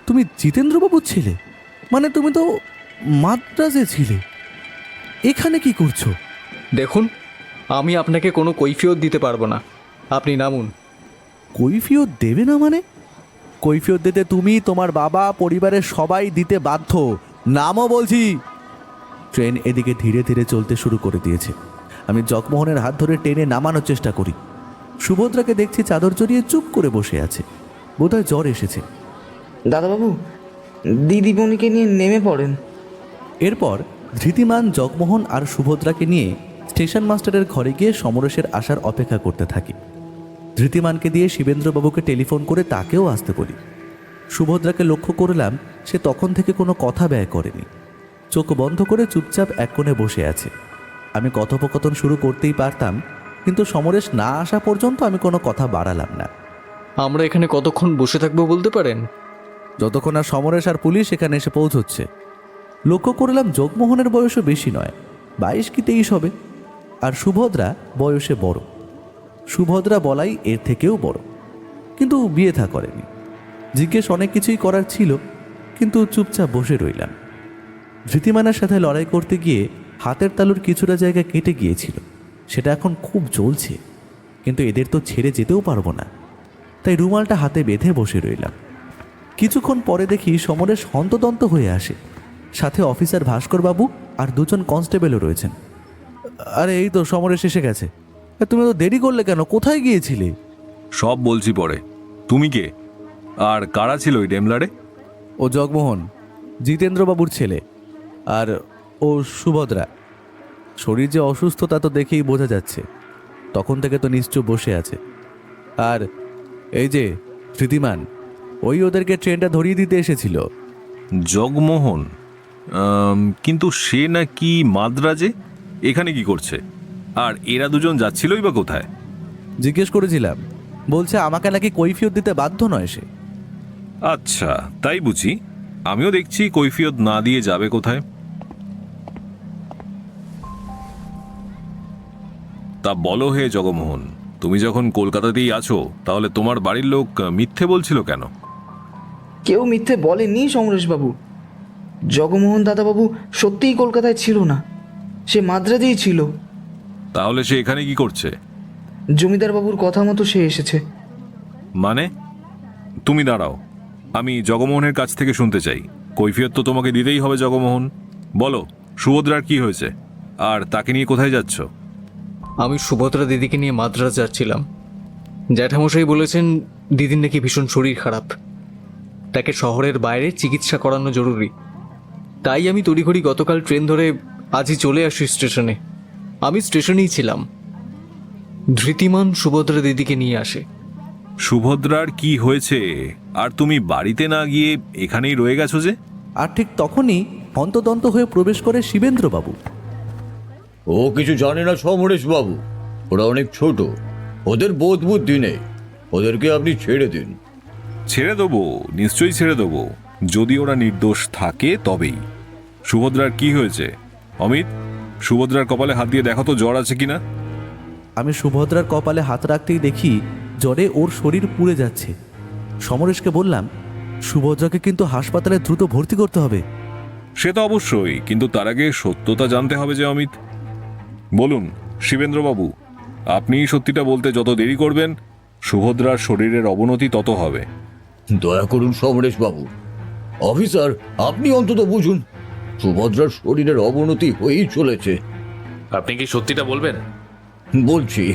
তুমি জিতেন্দ্রবাবুর ছেলে? মানে তুমি তো মাদ্রাজে ছিলে, এখানে কি করছো? দেখুন, আমি আপনাকে কোনো কৈফিয়ত দিতে পারবো না, আপনি নামুন। কৈফিয়ত দেবে না মানে? কৈফিয়ত দিতে তুমি, তোমার বাবা, পরিবারের সবাই দিতে বাধ্য। নামও বলছি। ট্রেন এদিকে ধীরে ধীরে চলতে শুরু করে দিয়েছে। আমি জগমোহনের হাত ধরে টেনে নামানোর চেষ্টা করি। সুভদ্রাকে দেখছি চাদর জড়িয়ে চুপ করে বসে আছে, বোধহয় জ্বর এসেছে। দাদাবাবু, দিদিমণিকে নিয়ে নেমে পড়েন। এরপর ধৃতিমান, জগমোহন আর সুভদ্রাকে নিয়ে স্টেশন মাস্টারের ঘরে গিয়ে সমরেশের আসার অপেক্ষা করতে থাকি। ধৃতিমানকে দিয়ে শিবেন্দ্রবাবুকে টেলিফোন করে তাকেও আসতে বলি। সুভদ্রাকে লক্ষ্য করলাম সে তখন থেকে কোনো কথা ব্যয় করেনি, চোখ বন্ধ করে চুপচাপ এক কোণে বসে আছে। আমি কথোপকথন শুরু করতেই পারতাম, কিন্তু সমরেশ না আসা পর্যন্ত আমি কোনো কথা বাড়ালাম না। আমরা এখানে কতক্ষণ বসে থাকবো বলতে পারেন? যতক্ষণ আর সমরেশ আর পুলিশ এখানে এসে পৌঁছচ্ছে। লক্ষ্য করলাম জগমোহনের বয়সও বেশি নয়, 22 কি 23 হবে। আর সুভদ্রা বয়সে বড়। সুভদ্রা বলাই এর থেকেও বড়, কিন্তু বিয়ে থা করেনি। জিজ্ঞেস অনেক কিছুই করার ছিল, কিন্তু চুপচাপ বসে রইলাম। ধৃতিমানের সাথে লড়াই করতে গিয়ে হাতের তালুর কিছুটা জায়গা কেটে গিয়েছিল, সেটা এখন খুব জ্বলছে, কিন্তু এদের তো ছেড়ে যেতেও পারবো না, তাই রুমালটা হাতে বেঁধে বসে রইলাম। কিছুক্ষণ পরে দেখি সমরেশ হন্তদন্ত হয়ে আসে, সাথে অফিসার ভাস্কর বাবু আর 2 জন কনস্টেবলও রয়েছেন। আরে এই তো সমরেশ এসে গেছে। তুমি তো দেরি করলে কেন? কোথায় গিয়েছিলে? সব বলছি পরে। তুমি কে আর কারা ছিল ওই ডেমলারে? ও জগমোহন, জিতেন্দ্রবাবুর ছেলে, আর ও সুভদ্রা। শরীর যে অসুস্থ তা তো দেখেই বোঝা যাচ্ছে, তখন থেকে তো নিশ্চয় বসে আছে। আর এই যে ধৃতিমান, ওই ওদেরকে ট্রেনটা ধরিয়ে দিতে এসেছিল। জগমোহন? কিন্তু সে নাকি মাদ্রাজে, এখানে কি করছে? আর এরা দুজন যাচ্ছিলই বা কোথায়? জিজ্ঞেস করেছিলাম, বলছে আমাকে নাকি কৈফিয়ত দিতে বাধ্য নয় সে। আচ্ছা, তাই বুঝি। আমিও দেখছি কৈফিয়ত না দিয়ে যাবে কোথায়। তা বলো হে জগমোহন, তুমি যখন কলকাতাতেই আছো, তাহলে তোমার বাড়ির লোক মিথ্যে বলছিল কেন? কেউ মিথ্যে বলেনি সমরেশবাবু। জগমোহন দাদাবাবু সত্যিই কলকাতায় ছিল না, সে মাদ্রাজেই ছিল। তাহলে সে এখানে কি করছে? জমিদার বাবুর কথা মতো সে এসেছে। মানে? তুমি দাঁড়াও, আমি জগমোহনের কাছ থেকে শুনতে চাই। কৈফিয়ত তো তোমাকে দিতেই হবে জগমোহন। বলো, সুভদ্রার কি হয়েছে, আর তাকে নিয়ে কোথায় যাচ্ছ? আমি সুভদ্রা দিদিকে নিয়ে মাদ্রাজ যাচ্ছিলাম। জ্যাঠামশাই বলেছেন দিদির নাকি ভীষণ শরীর খারাপ, তাকে শহরের বাইরে চিকিৎসা করানো জরুরি। তাই আমি তড়িঘড়ি গতকাল ট্রেন ধরে আজই চলে আসি স্টেশনে। আমি স্টেশনেই ছিলাম। ধৃতিমান সুভদ্রা দিদিকে নিয়ে আসে। সুভদ্রার কি হয়েছে আর তুমি বাড়িতে না গিয়ে এখানেই রয়ে গেছো যে? আর ঠিক তখনই হন্তদন্ত হয়ে প্রবেশ করে শিবেন্দ্রবাবু। ও কিছু জানে না সমরেশ বাবু, ওরা অনেক ছোট, ওদের বোধ বুদ্ধি নেই, ওদেরকে আপনি ছেড়ে দিন। ছেড়ে দেবো, নিশ্চয়ই ছেড়ে দেবো, যদি ওরা নির্দোষ থাকে তবেই। সুভদ্রার কি হয়েছে? অমিত, সুভদ্রার কপালে হাত দিয়ে দেখো তো জ্বর আছে কিনা। আমি সুভদ্রার কপালে হাত রাখতেই দেখি জ্বরে ওর শরীর পুড়ে যাচ্ছে। সমরেশকে বললাম, সুভদ্রাকে কিন্তু হাসপাতালে দ্রুত ভর্তি করতে হবে। সে তো অবশ্যই, কিন্তু তার আগে সত্যতা জানতে হবে যে অমিত। বলুন শিবেন্দ্রবাবু, আপনি সত্যিটা বলতে যত দেরি করবেন সুভদ্রার শরীরের অবনতি তত হবে। দয়া করুন সমরেশ বাবু, অফিসার আপনি অন্তত বুঝুন, সুভদ্রার শরীরের অবনতি হয়েই চলেছে। আপনি কি সত্যিটা বলবেন? বলছি,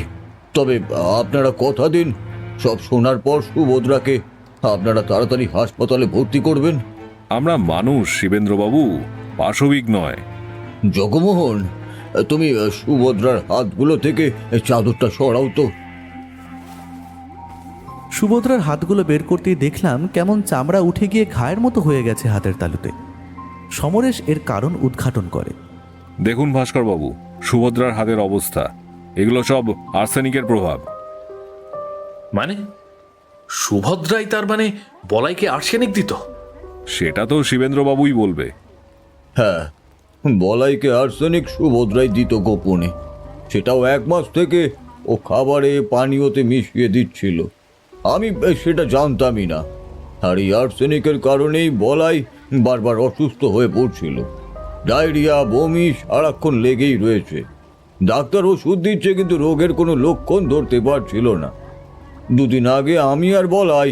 তবে আপনারা কথা দিন, সব শোনার পর সুভদ্রাকে আপনারা তাড়াতাড়ি হাসপাতালে ভর্তি করবেন। আমরা মানুষ শিবেন্দ্রবাবু, পাশবিক নয়। জগমোহন, তুমি সুভদ্রার হাতগুলো থেকে চাদরটা সরাও তো। সুভদ্রার হাতগুলো বের করতেই দেখলাম কেমন চামড়া উঠে গিয়ে ঘায়ের মতো হয়ে গেছে হাতের তালুতে। সমরেশ এর কারণ উদ্ঘাটন করে। দেখুন ভাস্করবাবু, সুভদ্রার হাতের অবস্থা, এগুলো সব আর্সেনিকের প্রভাব। মানে সুভদ্রাই তার মানে বলাইকে আর্সেনিক দিত? সেটা তো শিবেন্দ্রবাবুই বলবে। হ্যাঁ, বলাইকে আর্সেনিক সুভদ্রাই দিত গোপনে, সেটাও 1 মাস থেকে ও খাবারে পানীয়তে মিশিয়ে দিচ্ছিল। আমি সেটা জানতামই না। আর এই আর্সেনিকের কারণেই বলাই বারবার অসুস্থ হয়ে পড়ছিল। ডায়রিয়া, বমি সারাক্ষণ লেগেই রয়েছে। ডাক্তার ওষুধ দিচ্ছে, কিন্তু রোগের কোনো লক্ষণ ধরতে পারছিল না। 2 দিন আগে আমি আর বলাই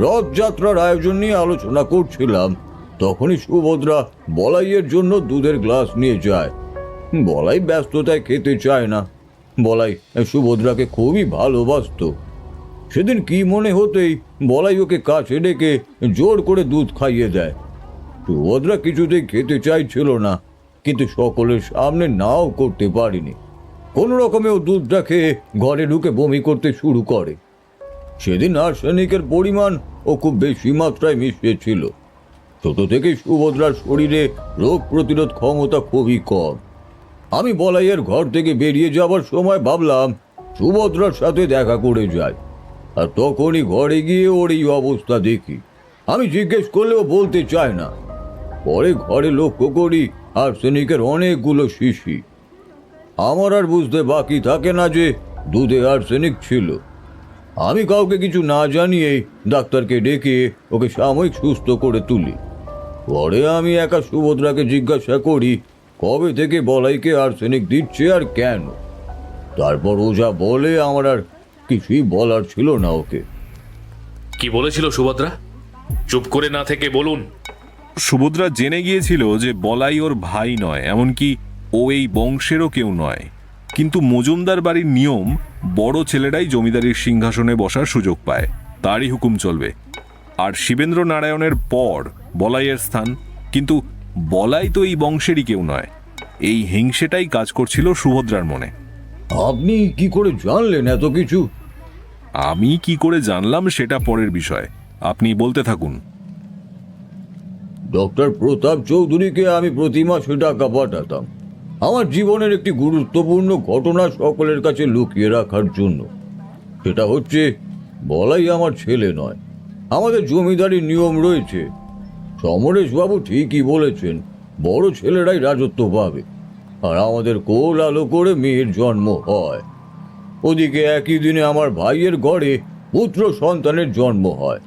রথযাত্রার আয়োজন নিয়ে আলোচনা করছিলাম, তখনই সুভদ্রা বলাইয়ের জন্য দুধের গ্লাস নিয়ে যায়। বলাই ব্যস্ততায় খেতে চায় না। বলাই সুভদ্রাকে খুবই ভালোবাসত। সেদিন কি মনে হতেই বলাই ওকে কাছে ডেকে জোর করে দুধ খাইয়ে দেয়। সুভদ্রা কিছুতেই খেতে চাইছিল না, কিন্তু সকলের সামনে নাও করতে পারিনি। কোনো রকমে ও দুধটা খেয়ে ঘরে ঢুকে বমি করতে শুরু করে। সেদিন আর্সেনিকের পরিমাণ ও খুব বেশি মাত্রায় মিশিয়েছিল। ছোট থেকেই সুভদ্রার শরীরে রোগ প্রতিরোধ ক্ষমতা খুবই কম। আমি বলাইয়ের ঘর থেকে বেরিয়ে যাবার সময় ভাবলাম সুভদ্রার সাথে দেখা করে যাই, আর তখনই ঘরে গিয়ে ওর এই অবস্থা দেখি। আমি জিজ্ঞেস করলেও বলতে চায় না। পরে ঘরে লক্ষ্য করি আর্সেনিকের অনেকগুলো শিশি। আমার আর বুঝতে বাকি থাকে না যে দুধে আর্সেনিক ছিল। আমি কাউকে কিছু না জানিয়েই ডাক্তারকে ডেকে ওকে সাময়িক সুস্থ করে তুলি। পরে আমি একা সুভদ্রাকে জিজ্ঞাসা করি কবে থেকে বলাইকে আর্সেনিক দিচ্ছে আর কেন। তারপর ও যা বলে আমার আর কিছুই বলার ছিল না ওকে। কি বলেছিল সুভদ্রা? চুপ করে না থেকে বলুন। সুভদ্রা জেনে গিয়েছিল যে বলাই ওর ভাই নয়, এমনকি ও এই বংশেরও কেউ নয়, কিন্তু মজুমদার বাড়ির নিয়ম বড় ছেলেরাই জমিদারির সিংহাসনে বসার সুযোগ পায়, তারই হুকুম চলবে। আর শিবেন্দ্র নারায়ণের পর বলাইয়ের স্থান, কিন্তু বলাই তো এই বংশেরই কেউ নয়। এই হিংসেটাই কাজ করছিল সুভদ্রার মনে। আপনি কি করে জানলেন এত কিছু? আমি কি করে জানলাম সেটা পরের বিষয়, আপনি বলতে থাকুন। ডক্টর প্রতাপ চৌধুরীকে আমি প্রতি মাসে টাকা পাঠাতাম আমার জীবনের একটি গুরুত্বপূর্ণ ঘটনা সকলের কাছে লুকিয়ে রাখার জন্য। সেটা হচ্ছে বলাই আমার ছেলে নয়। আমাদের জমিদারির নিয়ম রয়েছে। সমরেশবাবু ঠিকই বলেছেন, বড় ছেলেরাই রাজত্ব পাবে, আর আমাদের কোল আলো করে মেয়ের জন্ম হয়। ওদিকে একই দিনে আমার ভাইয়ের ঘরে পুত্র সন্তানের জন্ম হয়।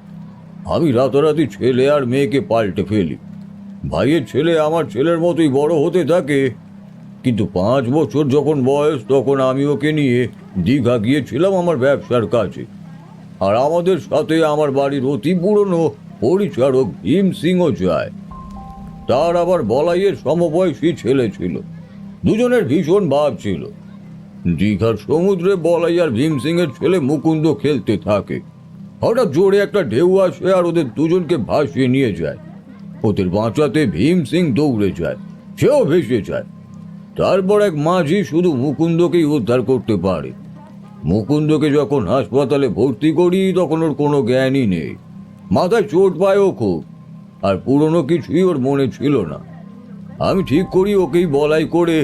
আমি রাতারাতি ছেলে আর মেয়েকে পাল্টে ফেলি। ভাইয়ের ছেলে আমার ছেলের মতোই বড় হতে থাকে। কিন্তু 5 বছর যখন বয়স তখন আমি ওকে নিয়ে দীঘা গিয়েছিলাম আমার ব্যবসার কাজে। আর আমাদের সাথে আমার বাড়ির অতি পুরনো পরিচারক ভীম সিংও যায়। তার আবার বলাইয়ের সমবয়সী ছেলে ছিল। দুজনের ভীষণ ভাব ছিল। দীঘার সমুদ্রে বলাই আর ভীম সিং এর ছেলে মুকুন্দ খেলতে থাকে। হঠাৎ জোরে একটা ঢেউ আসে আর ওদের দুজনকে ভাসিয়ে নিয়ে যায়। ওদের বাঁচাতে ভীম সিং দৌড়ে যায়, সেও ভেসে যায়। তারপর এক মাঝি শুধু মুকুন্দকেই উদ্ধার করতে পারে। মুকুন্দকে যখন হাসপাতালে ভর্তি করি তখন ওর কোনো জ্ঞানই নেই। মাথায় চোট পায় ও খুব, আর পুরনো কিছুই ওর মনে ছিল না। আমি ঠিক করি ওকেই বলাই করে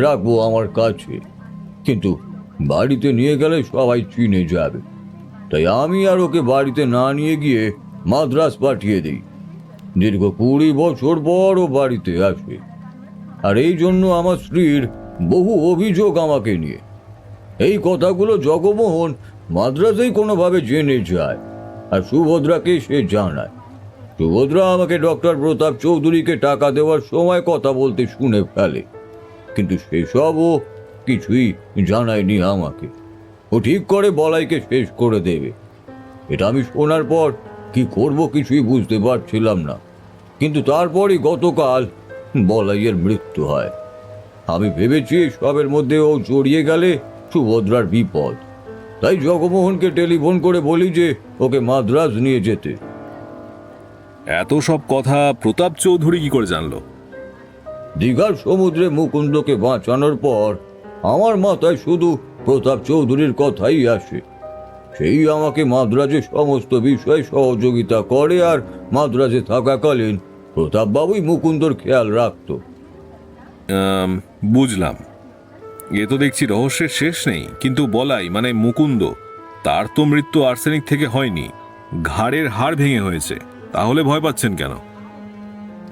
রাখবো আমার কাছে, কিন্তু বাড়িতে নিয়ে গেলে সবাই চিনে যাবে। তাই আমি আর ওকে বাড়িতে না নিয়ে গিয়ে মাদ্রাজ পাঠিয়ে দিই। দীর্ঘ 20 বছর পর ও বাড়িতে আসে, আর এই জন্য আমার স্ত্রীর বহু অভিযোগ আমাকে নিয়ে। এই কথাগুলো জগমোহন মাদ্রাজেই কোনোভাবে জেনে যায়, আর সুভদ্রাকে সে জানায়। সুভদ্রা আমাকে ডক্টর প্রতাপ চৌধুরীকে টাকা দেওয়ার সময় কথা বলতে শুনে ফেলে, কিন্তু সেসবও কিছুই জানায়নি আমাকে। ও ঠিক করে বলাইকে শেষ করে দেবে। এটা আমি শোনার পর কি করব কিছুই বুঝতে পারছিলাম না। কিন্তু তারপরই গতকাল বলাইয়ের মৃত্যু হয়। আমি ভেবেছি সবের মধ্যে ও জড়িয়ে গেলে সুভদ্রার বিপদ। তাই জগমোহনকে টেলিফোন করে বলি যে ওকে মাদ্রাজ নিয়ে যেতে। এত সব কথা প্রতাপ চৌধুরী কি করে জানলো? দীঘার সমুদ্রে মুকুন্দকে বাঁচানোর পর আমার মাথায় শুধু প্রতাপ চৌধুরীর কথাই আসে। সেই আমাকে মাদ্রাজে সমস্ত বিষয়ে সহযোগিতা করে, আর মাদ্রাজে থাকাকালীন প্রতাপবাবুই মুকুন্দর খেয়াল রাখত। বুঝলাম। এ তো দেখছি রহস্যের শেষ নেই। কিন্তু বলাই মানে মুকুন্দ, তার তো মৃত্যু আর্সেনিক থেকে হয়নি, ঘাড়ের হাড় ভেঙে হয়েছে। তাহলে ভয় পাচ্ছেন কেন?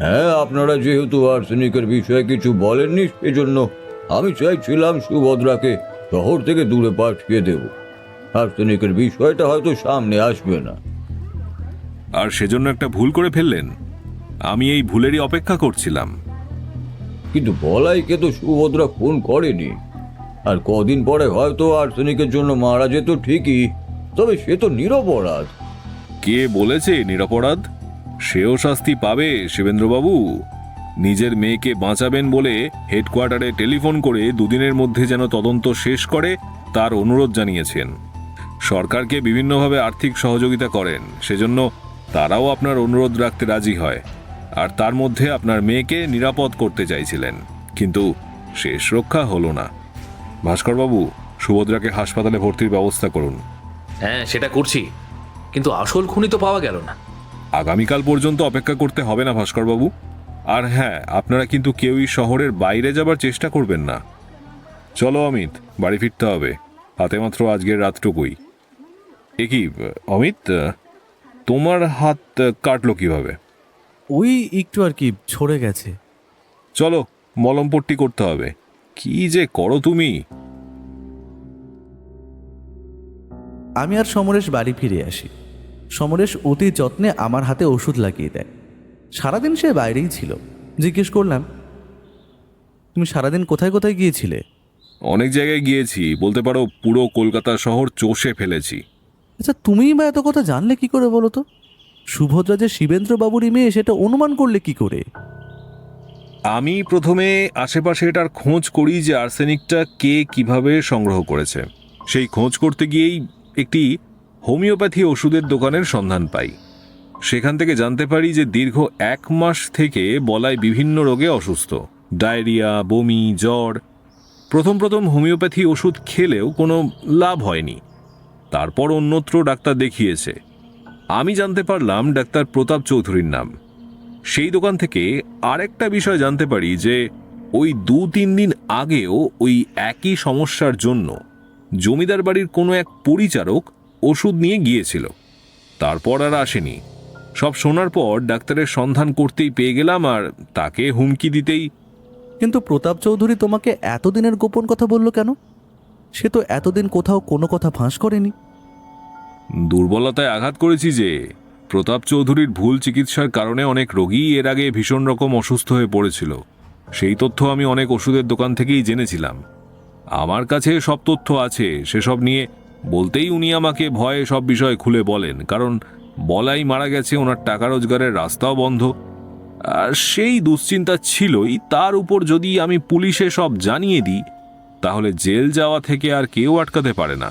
হ্যাঁ, আপনারা যেহেতু আর্সেনিকের বিষয়ে কিছু বলেননি, সেজন্য আমি চাইছিলাম সুভদ্রাকে শহর থেকে দূরে পাঠিয়ে দেব। আর্সেনিকের বিষয়টা হয়তো সামনে আসবে না। আর সেজন্য একটা ভুল করে ফেললেন। আমি এই ভুলেরই অপেক্ষা করছিলাম। কিন্তু বলাইকে তো সুভদ্রা খুন করেনি, আর কদিন পরে হয়তো আর্সেনিকের জন্য মারা যেত ঠিকই, তবে সে তো নিরপরাধ। কে বলেছে নিরপরাধ? সেও শাস্তি পাবে শিবেন্দ্রবাবু। নিজের মেয়েকে বাঁচাবেন বলে হেডকোয়ার্টারে টেলিফোন করে 2 দিনের মধ্যে যেন তদন্ত শেষ করে তার অনুরোধ জানিয়েছেন। সরকারকে বিভিন্নভাবে আর্থিক সহযোগিতা করেন, সেজন্য তারাও আপনার অনুরোধ রাখতে রাজি হয়। আর তার মধ্যে আপনার মেয়েকে নিরাপদ করতে চাইছিলেন, কিন্তু শেষ রক্ষা হলো না। ভাস্করবাবু, সুভদ্রাকে হাসপাতালে ভর্তির ব্যবস্থা করুন। হ্যাঁ, সেটা করছি, কিন্তু আসল খুনি তো পাওয়া গেল না। আগামীকাল পর্যন্ত অপেক্ষা করতে হবে না ভাস্করবাবু। আর হ্যাঁ, আপনারা কিন্তু কেউই শহরের বাইরে যাবার চেষ্টা করবেন না। চলো অমিত, বাড়ি ফিরতে হবে। হাতে মাত্র আজকের রাতটুকুই। এ কি অমিত, তোমার হাত কাটলো কিভাবে? ওই একটু আর কি ছড়ে গেছে। চলো, মলমপট্টি করতে হবে। কি যে করো তুমি! আমি আর সমরেশ বাড়ি ফিরে আসি। সমরেশ অতি যত্নে আমার হাতে ওষুধ লাগিয়ে দেয়। সারাদিন সে বাইরেই ছিল। জিজ্ঞেস করলাম, তুমি সারাদিন কোথায় কোথায় গিয়েছিলে? অনেক জায়গায় গিয়েছি, বলতে পারো পুরো কলকাতা শহর চষে ফেলেছি। আচ্ছা, তুমিই বা এত কথা জানলে কি করে বলো তো? সুভদ্রা যে শিবেন্দ্রবাবুরই মেয়ে সেটা অনুমান করলে কি করে? আমি প্রথমে আশেপাশে এটার খোঁজ করি যে আর্সেনিকটা কে কিভাবে সংগ্রহ করেছে। সেই খোঁজ করতে গিয়েই একটি হোমিওপ্যাথি ওষুধের দোকানের সন্ধান পাই। সেখান থেকে জানতে পারি যে দীর্ঘ 1 মাস থেকে বলাই বিভিন্ন রোগে অসুস্থ। ডায়রিয়া, বমি, জ্বর। প্রথম হোমিওপ্যাথি ওষুধ খেলেও কোনো লাভ হয়নি। তারপর অন্যত্র ডাক্তার দেখিয়েছে। আমি জানতে পারলাম ডাক্তার প্রতাপ চৌধুরীর নাম। সেই দোকান থেকে আরেকটা বিষয় জানতে পারি যে ওই 2-3 দিন আগেও ওই একই সমস্যার জন্য জমিদার বাড়ির কোনো এক পরিচারক ওষুধ নিয়ে গিয়েছিল। তারপর আর আসেনি। সব শোনার পর ডাক্তারের সন্ধান করতেই পেয়ে গেলাম, আর তাকে হুমকি দিতেই। কিন্তু প্রতাপ চৌধুরী তোমাকে এতদিনের গোপন কথা বলল কেন? সে তো এতদিন কোথাও কোনো কথা ফাঁস করেনি। দুর্বলতায় আঘাত করেছি যে প্রতাপ চৌধুরীর ভুল চিকিৎসার কারণে অনেক রোগী এর আগে ভীষণ রকম অসুস্থ হয়ে পড়েছিল। সেই তথ্য আমি অনেক ওষুধের দোকান থেকেই জেনেছিলাম। আমার কাছে সব তথ্য আছে, সেসব নিয়ে বলতেই উনি আমাকে ভয়ে সব বিষয় খুলে বলেন, কারণ বলাই মারা গেছে, ওনার টাকা রোজগারের রাস্তাও বন্ধ। আর সেই দুশ্চিন্তা ছিলই, তার উপর যদি আমি পুলিশে সব জানিয়ে দিই তাহলে জেল যাওয়া থেকে আর কেউ আটকাতে পারে না।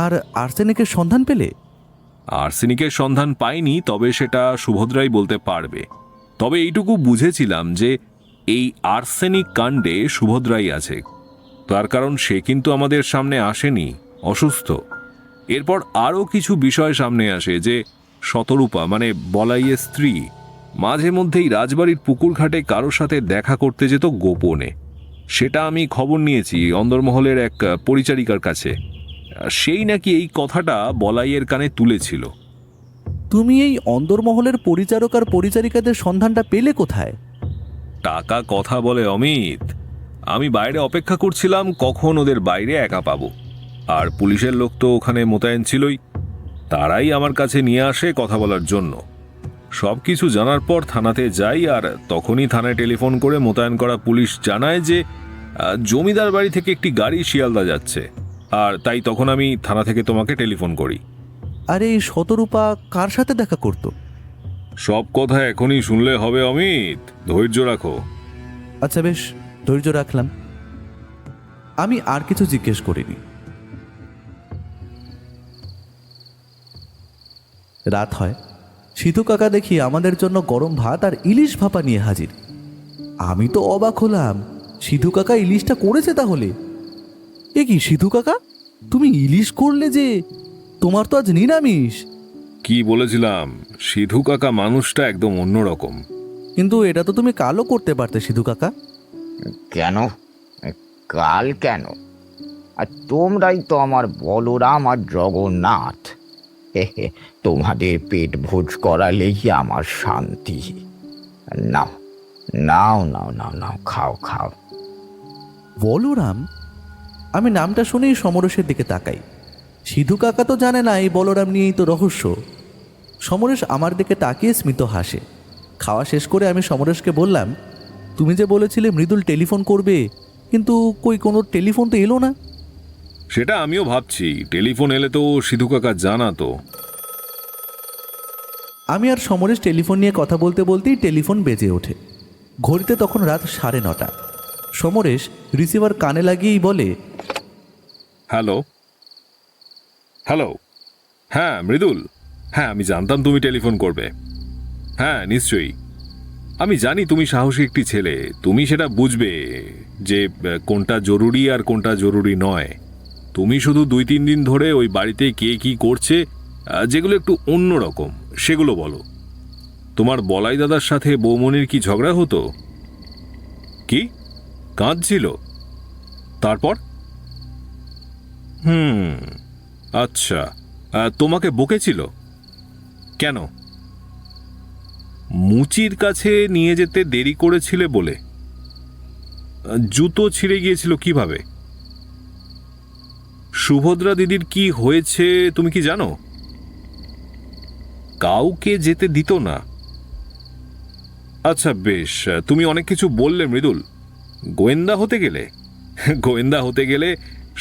আর আর্সেনিকের সন্ধান পেলে? আর্সেনিকের সন্ধান পাইনি, তবে সেটা সুভদ্রাই বলতে পারবে। তবে এইটুকু বুঝেছিলাম যে এই আর্সেনিক কাণ্ডে সুভদ্রাই আছে, তার কারণ সে কিন্তু আমাদের সামনে আসেনি অসুস্থ। এরপর আরও কিছু বিষয় সামনে আসে যে শতরূপা মানে বলাইয়ের স্ত্রী মাঝে মধ্যেই রাজবাড়ির পুকুর ঘাটে কারোর সাথে দেখা করতে যেত গোপনে। সেটা আমি খবর নিয়েছি অন্দরমহলের এক পরিচারিকার কাছে। সেই নাকি এই কথাটা বলাইয়ের কানে তুলেছিল। তুমি এই অন্দরমহলের পরিচারক আর পরিচারিকাদের সন্ধানটা পেলে কোথায়? টাকা কথা বলে অমিত। আমি বাইরে অপেক্ষা করছিলাম কখন ওদের বাইরে একা পাবো, আর পুলিশের লোক তো ওখানে মোতায়েন ছিলই। তারাই আমার কাছে নিয়ে আসে কথা বলার জন্য। সব কিছু জানার পর থানাতে যাই, আর তখনই থানায় টেলিফোন করে মোতায়েন করা পুলিশ জানায় যে জমিদার বাড়ি থেকে একটি গাড়ি শিয়ালদা যাচ্ছে, আর তাই তখন আমি থানা থেকে তোমাকে টেলিফোন করি। আরে এই শতরূপা কার সাথে দেখা করত? সব কথা এখনই শুনলে হবে অমিত, ধৈর্য রাখো। আচ্ছা বেশ, ধৈর্য রাখলাম। আমি আর কিছু জিজ্ঞেস করিনি। রাত হয়, সিধু কাকা দেখি আমাদের জন্য গরম ভাত আর ইলিশ ভাপা নিয়ে হাজির। আমি তো অবাক হলাম, সিধু কাকা ইলিশটা করেছে তাহলে। এ কি সিধু কাকা, তুমি ইলিশ করলে যে? তোমার তো আজ নিরামিষ। কি বলেছিলাম, সিধু কাকা মানুষটা একদম অন্যরকম। কিন্তু এটা তো তুমি কালও করতে পারতে সিধু কাকা। কেন? কাল কেন? আর তোমরাই তো আমার বলরাম আর জগন্নাথ। তোমাদের পেট ভোজ করালেই আমার শান্তি। নাও নাও নাও নাও নাও, খাও খাও। বলরাম? আমি নামটা শুনেই সমরেশের দিকে তাকাই। সিধু কাকা তো জানে না এই বলরাম নিয়েই তো রহস্য। সমরেশ আমার দিকে তাকিয়ে স্মিত হাসে। খাওয়া শেষ করে আমি সমরেশকে বললাম, তুমি যে বলেছিলে মৃদুল টেলিফোন করবে, কিন্তু কই কোনো টেলিফোন তো এলো না। সেটা আমিও ভাবছি, টেলিফোন এলে তো সিধু কাকা জানাতো। আমি আর সমরেশ টেলিফোন নিয়ে কথা বলতে বলতেই টেলিফোন বেজে ওঠে। ঘড়িতে তখন রাত 9:30। সমরেশ রিসিভার কানে লাগিয়েই বলে, হ্যালো হ্যালো, হ্যাঁ মৃদুল, হ্যাঁ আমি জানতাম তুমি টেলিফোন করবে। হ্যাঁ নিশ্চয়ই, আমি জানি তুমি সাহসী একটি ছেলে, তুমি সেটা বুঝবে যে কোনটা জরুরি আর কোনটা জরুরি নয়। তুমি শুধু 2-3 দিন ধরে ওই বাড়িতে কে কি করছে, যেগুলো একটু অন্যরকম সেগুলো বলো। তোমার বলাই দাদার সাথে বৌমনির কি ঝগড়া হতো? কি কাঁদছিল? তারপর? আচ্ছা, তোমাকে বকেছিল কেন? মুচির কাছে নিয়ে যেতে দেরি করেছিলে বলে? জুতো ছিঁড়ে গিয়েছিল কিভাবে? সুভদ্রা দিদির কি হয়েছে তুমি কি জানো? কাউকে যেতে দিত না। আচ্ছা বেশ, তুমি অনেক কিছু বললে মৃদুল। গোয়েন্দা হতে গেলে গোয়েন্দা হতে গেলে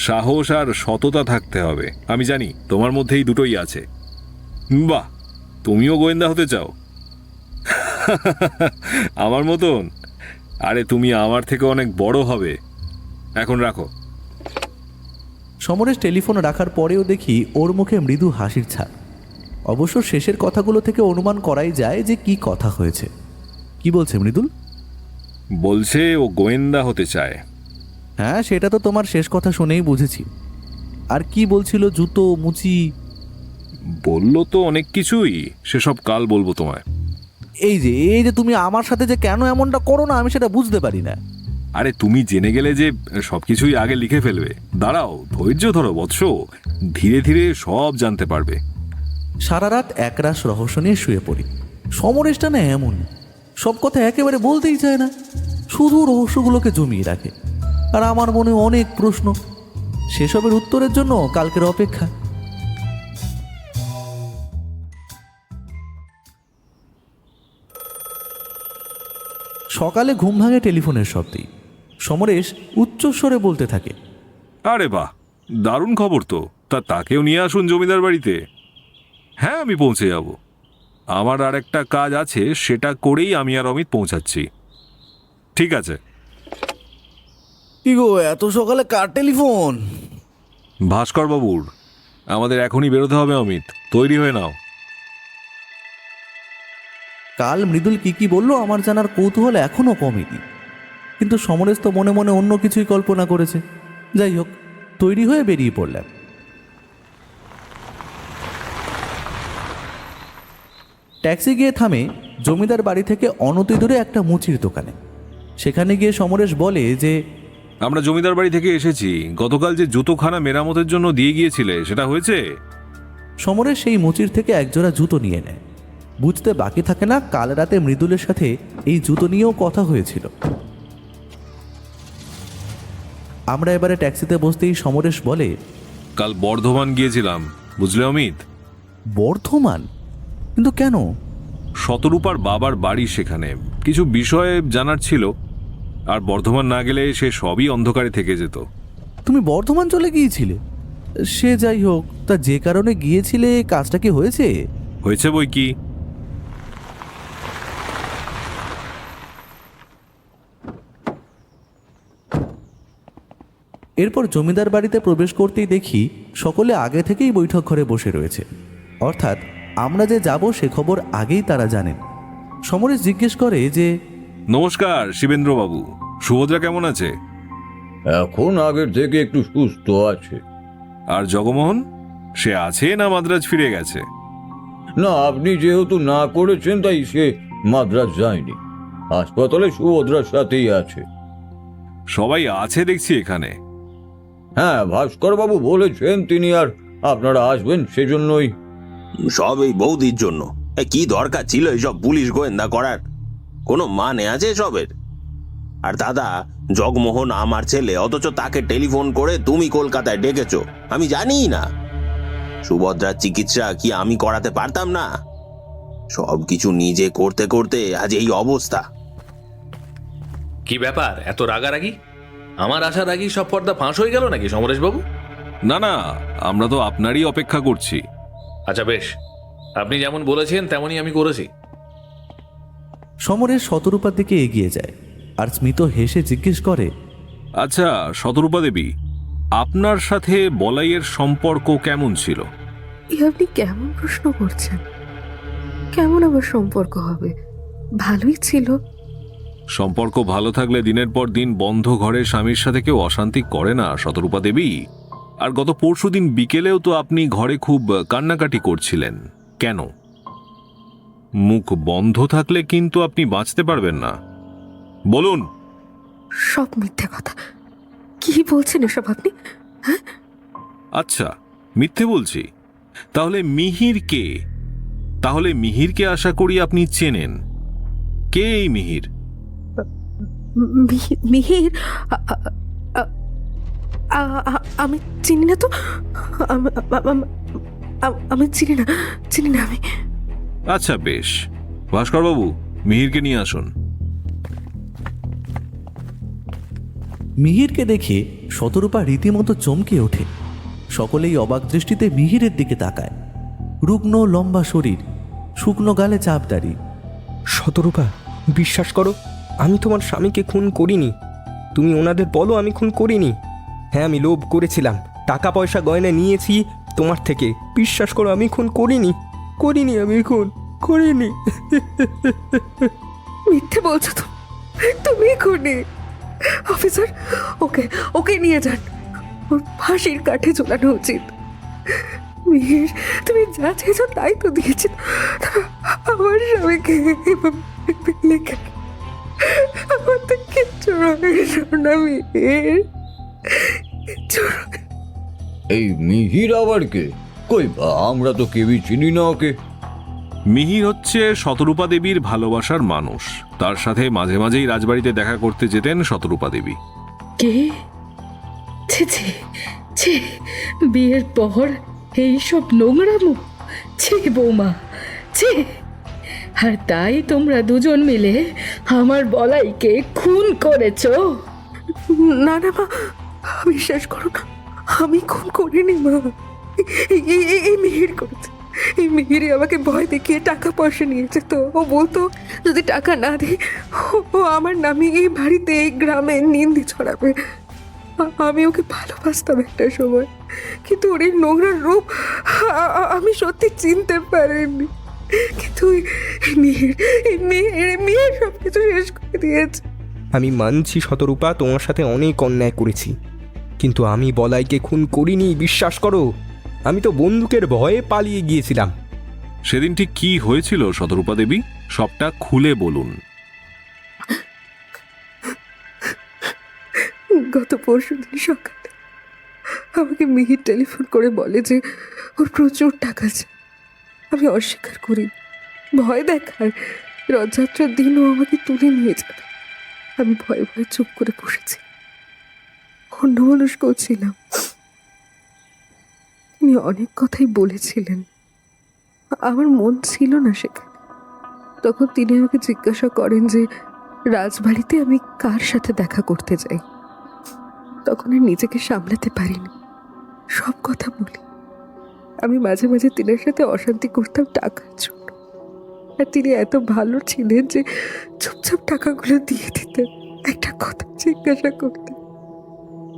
সাহস আর সততা থাকতে হবে। আমি জানি তোমার মধ্যেই দুটোই আছে। বাহ, তুমিও গোয়েন্দা হতে চাও? আমার মতন? আরে তুমি আমার থেকে অনেক বড় হবে। এখন রাখো। সমরেশ টেলিফোন রাখার পরেও দেখি ওর মুখে মৃদু হাসির ছাপ। অবশ্য শেষের কথাগুলো থেকে অনুমান করাই যায় যে কি কথা হয়েছে। কি বলছে মৃদুল? বলছে ও গোয়েন্দা হতে চায়। হ্যাঁ, সেটা তো তোমার শেষ কথা শুনেই বুঝেছি। আর কি বলছিল? জুতো, মুচি? বললো তো অনেক কিছুই, সেসব কাল বলবো তোমায়। এই যে তুমি আমার সাথে যে কেন এমনটা করো না, আমি সেটা বুঝতে পারি না। আরে তুমি জেনে গেলে যে সবকিছুই আগে লিখে ফেলবে। দাঁড়াও, ধৈর্য ধরো বৎস, ধীরে ধীরে সব জানতে পারবে। সারা রাত একরাশ রহস্য নিয়ে শুয়ে পড়ি। সমরেশটা না এমন, সব কথা একেবারে বলতেই চায় না, শুধু রহস্যগুলোকে জমিয়ে রাখে। আর আমার মনে অনেক প্রশ্ন, সেসবের উত্তরের জন্য কালকের অপেক্ষা। সকালে ঘুম ভাঙে টেলিফোনের শব্দেই। সমরেশ উচ্চস্বরে বলতে থাকে, আরে বাহ, দারুণ খবর তো। তাকেও নিয়ে আসুন জমিদার বাড়িতে। হ্যাঁ, আমি পৌঁছে যাব। আমার আর একটা কাজ আছে, সেটা করেই আমি আর অমিত পৌঁছাচ্ছি। ঠিক আছে। কি গো, এত সকালে কার টেলিফোন? ভাস্কর বাবুর। আমাদের এখনই বেরোতে হবে অমিত, তৈরি হয়ে নাও। কাল মৃদুল কি বললো আমার জানার কৌতূহল এখনও কমেনি, কিন্তু সমরেশ তো মনে মনে অন্য কিছুই কল্পনা করেছে। যাই হোক, তৈরি হয়ে বেরিয়ে পড়লাম। ট্যাক্সি গিয়ে থামে জমিদার বাড়ি থেকে অনতি দূরে একটা মুচির দোকানে। সেখানে গিয়ে সমরেশ বলে যে, আমরা জমিদার বাড়ি থেকে এসেছি। গতকাল যে জুতোখানা মেরামতের জন্য দিয়ে গিয়েছিলে, সেটা হয়েছে? সমরেশ সেই মুচির থেকে একজোড়া জুতো নিয়ে নেয়। বুঝতে বাকি থাকে না, কাল রাতে মৃদুলের সাথে এই জুতো নিয়েও কথা হয়েছিল। আমরা এবারে ট্যাক্সিতে বসতেই সমরেশ বলে, কাল বর্ধমান গিয়েছিলাম, বুঝলে অমিত। বর্ধমান? কিন্তু কেন? শতরূপার বাবার বাড়ি সেখানে, কিছু বিষয়ে জানার ছিল। আর বর্ধমান না গেলে সে সবই অন্ধকারে থেকে যেত। তুমি বর্ধমান চলে গিয়েছিলে? সে যাই হোক, তা যে কারণে গিয়েছিলে কাজটা কি হয়েছে? হয়েছে বই কি। এরপর জমিদার বাড়িতে প্রবেশ করতেই দেখি সকলে আগে থেকেই বৈঠক ঘরে বসে রয়েছে। অর্থাৎ আমরা যে যাব সে খবর আগেই তারা জানেন। সমরেশ জিজ্ঞেস করে যে, নমস্কার শিবেন্দ্রবাবু, সুভদ্রা কেমন আছে? এখন আগের থেকে একটু সুস্থ আছে। আর জগমোহন, সে আছে না মাদ্রাজ ফিরে গেছে? না, আপনি যেহেতু না করেছেন তাই সে মাদ্রাজ যায়নি, হাসপাতালে সুভদ্রার সাথেই আছে। সবাই আছে দেখছি এখানে। হ্যাঁ, ভাস্কর বাবু বলেছেন তিনি আর আপনারা আসবেন, সেজন্যই। সব এই বৌদির জন্য। কি দরকার ছিল এইসব পুলিশ গোয়েন্দা করার? কোনো মানে আছে সবের? আর দাদা, জগমোহন আমার ছেলে, অথচ তাকে টেলিফোন করে তুমি কলকাতায় ডেকেছো, আমি জানিই না। সুভদ্রার চিকিৎসা কি আমি করাতে পারতাম না? সব কিছু নিজে করতে করতে আজ এই অবস্থা। কি ব্যাপার, এত রাগারাগি? আমার আসার আগেই সব পর্দা ফাঁস হয়ে গেল নাকি সমরেশ বাবু? না না, আমরা তো আপনারই অপেক্ষা করছি। আচ্ছা বেশ, আপনি যেমন বলেছেন তেমনই আমি করেছি। সমরেশ শতরূপার দিকে এগিয়ে যায় আর স্মিত হেসে জিজ্ঞেস করে, আচ্ছা শতরূপা দেবী, আপনার সাথে বলাইয়ের সম্পর্ক কেমন ছিল? আপনি কেমন প্রশ্ন করছেন? কেমন আবার সম্পর্ক হবে? ভালোই ছিল। সম্পর্ক ভালো থাকলে দিনের পর দিন বন্ধ ঘরে স্বামীর সাথে কেউ অশান্তি করে না শতরূপা দেবী। আর গত পরশুদিন বিকেলেও তো আপনি ঘরে খুব কান্নাকাটি করছিলেন, কেন? মুখ বন্ধ থাকলে কিন্তু আপনি বাঁচতে পারবেন না, বলুন। সব মিথ্যে কথা। কি বলছেন এসব আপনি? হ্যাঁ, আচ্ছা, মিথ্যে বলছি? তাহলে মিহির কে? তাহলে মিহিরকে আশা করি আপনি চেনেন। কে এই মিহির? মিহির? আমি চিনি না তো। আমি চিনি না আমি। আচ্ছা বেশ, ভাস্কর বাবু, মিহিরকে নিয়ে আসুন। মিহিরকে দেখে শতরূপা রীতিমতো চমকে ওঠে। সকলেই অবাক দৃষ্টিতে মিহিরের দিকে তাকায়। রুগ্ন লম্বা শরীর, শুকনো গালে চাপদারি। শতরূপা, বিশ্বাস করো, আমি তোমার স্বামীকে খুন করিনি। তুমি ওনাদের বলো আমি খুন করিনি। হ্যাঁ, আমি লোভ করেছিলাম, টাকা পয়সা গয়না নিয়েছি তোমার থেকে। বিশ্বাস করো, আমি খুন করিনি। আমি খুন করিনি। মিথ্যে বলছো তো? তুমি খুনি। অফিসার, ওকে নিয়ে যান। ওর ফাঁসির কাঠে ঝোলানো উচিত। মিহির, তুমি যা চেয়েছো তাই তো দিয়েছি। আমার স্বামীকে লেখা আমার তো কিচ্ছু না। মিহির, এই মিহির আবার কে? কই, আমরা তো কেউই চিনি না ওকে। মিহির হচ্ছে শতরূপা দেবীর ভালোবাসার মানুষ। তার সাথে মাঝে মাঝেই রাজবাড়িতে দেখা করতে যেতেন শতরূপা দেবী। কে? ছি ছি ছি, বিয়ের পর এইসব নোংরামো! ছি বৌমা, ছি! আর তাই তোমরা দুজন মিলে আমার বলাইকে খুন করেছো? না না মা, বিশ্বাস করো না, আমি খুন করিনি মা। এই মিহির করেছে। এই মিহিরই আমাকে ভয় দেখিয়ে টাকা পয়সা নিয়েছে। তো ও বলতো যদি টাকা না দিই ও আমার নামে এই বাড়িতে এই গ্রামে নিন্দি ছড়াবে। আমি ওকে ভালোবাসতাম একটা সময়, কিন্তু ওর এই নোংরা রূপ আমি সত্যি চিনতে পারিনি। কিন্তু মেয়ের সব কিছু শেষ করে দিয়েছে। আমি মানছি শতরূপা, তোমার সাথে অনেক অন্যায় করেছি, কিন্তু আমি বলাইকে খুন করিনি, বিশ্বাস করো। আমি তো বন্দুকের ভয়ে পালিয়ে গিয়েছিলাম। সেদিন ঠিক কি হয়েছিল শতরূপা দেবী, সবটা খুলে বলুন। গত পরশুদিন সকালে আমাকে মিহির টেলিফোন করে বলে যে ওর প্রচুর টাকা আছে। আমি অস্বীকার করি, ভয় দেখার রথযাত্রার দিন ও আমাকে তুলে নিয়ে যাবে। আমি ভয়ে ভয়ে চুপ করে বসেছি, অন্যমনস্ক ছিলাম। তিনি অনেক কথাই বলেছিলেন, আমার মন ছিল না সেখানে। তখন তিনি আমাকে জিজ্ঞাসা করেন যে রাজবাড়িতে আমি কার সাথে দেখা করতে যাই। তখন আর নিজেকে সামলাতে পারিনি, সব কথা বলি। আমি মাঝে মাঝে তিনের সাথে অশান্তি করতাম টাকার জন্য, আর তিনি এত ভালো ছিলেন যে চুপচাপ টাকাগুলো দিয়ে দিতেন। একটা কথা জিজ্ঞাসা করতেন,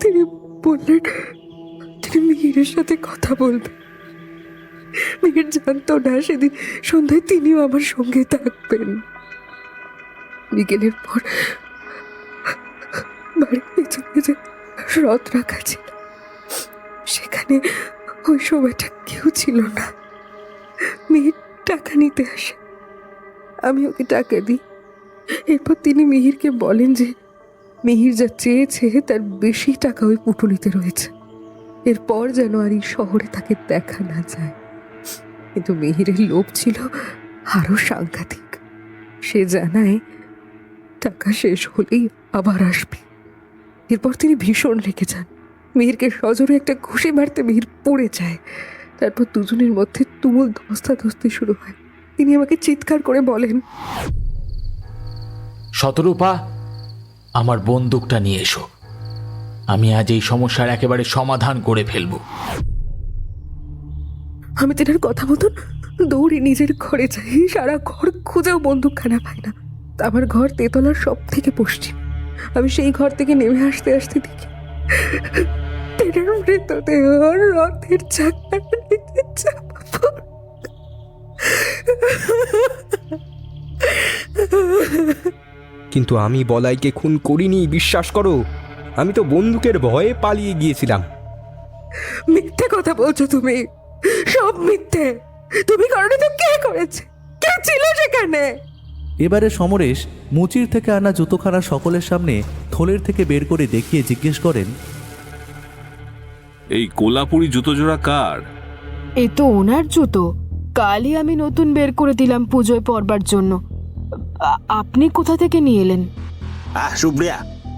তিনি বললেন তিনি মিহিরের সাথে কথা বলবেন। মিহির জানতো না সেদিন সন্ধ্যায় তিনিও আমার সঙ্গে থাকবেন। বিকেলের পর বাড়ির পেছনে যে রথ রাখা ছিল সেখানে ওই সময়টা কেউ ছিল না। মিহির টাকা নিতে আসে, আমি ওকে টাকা দিই। এরপর তিনি মিহিরকে বলেন যে মিহির যা চেয়েছে তার বেশি টাকা ওই পুটুলিতে রয়েছে, এরপর যেন আর এই শহরে তাকে দেখা না যায়। কিন্তু মিহিরের লোভ ছিল আরো সাংঘাতিক। সে জানায় টাকা শেষ হলেই আবার আসবে। এরপর তিনি ভীষণ রেগে যান, মিহিরকে সজোরে একটা ঘুষি মারতে মিহির পড়ে যায়। তারপর দুজনের মধ্যে তুমুল ধস্তাধস্তি শুরু হয়। তিনি আমাকে চিৎকার করে বলেন, শতরূপা, আমার বন্দুকটা নিয়ে এসো, আমি আজ এই সমস্যার একেবারে সমাধান করে ফেলবো। আমি তেনার কথা মতন দৌড়ে নিজের ঘরে যাই। সারা ঘর খুঁজেও বন্দুকখানা পাই না। আমার ঘর তেতলার সব থেকে পশ্চিম। আমি সেই ঘর থেকে নেমে আসতে আসতে দেখি তেনার মৃতদেহ রথের চাকার নিচে চাপা পড়ে। কিন্তু আমি বলাইকে খুন করিনি, বিশ্বাস করো। আমি তো বন্দুকের ভয়ে পালিয়ে গিয়েছিলাম। মিথ্যে কথা বলছো তুমি, সব মিথ্যে। তুমি করনি তো কে করেছে? কে ছিল সেখানে? এবারে সমরেশ মুচির থেকে আনা জুতোখানা সকলের সামনে থলের থেকে বের করে দেখিয়ে জিজ্ঞেস করেন, এই কোলাপুরি জুতো জোড়া কার? এ তো ওনার জুতো, কালই আমি নতুন বের করে দিলাম পুজোয় পরবার জন্য। আপনি কোথা থেকে নিয়ে এলেন? সুপ্রিয়া,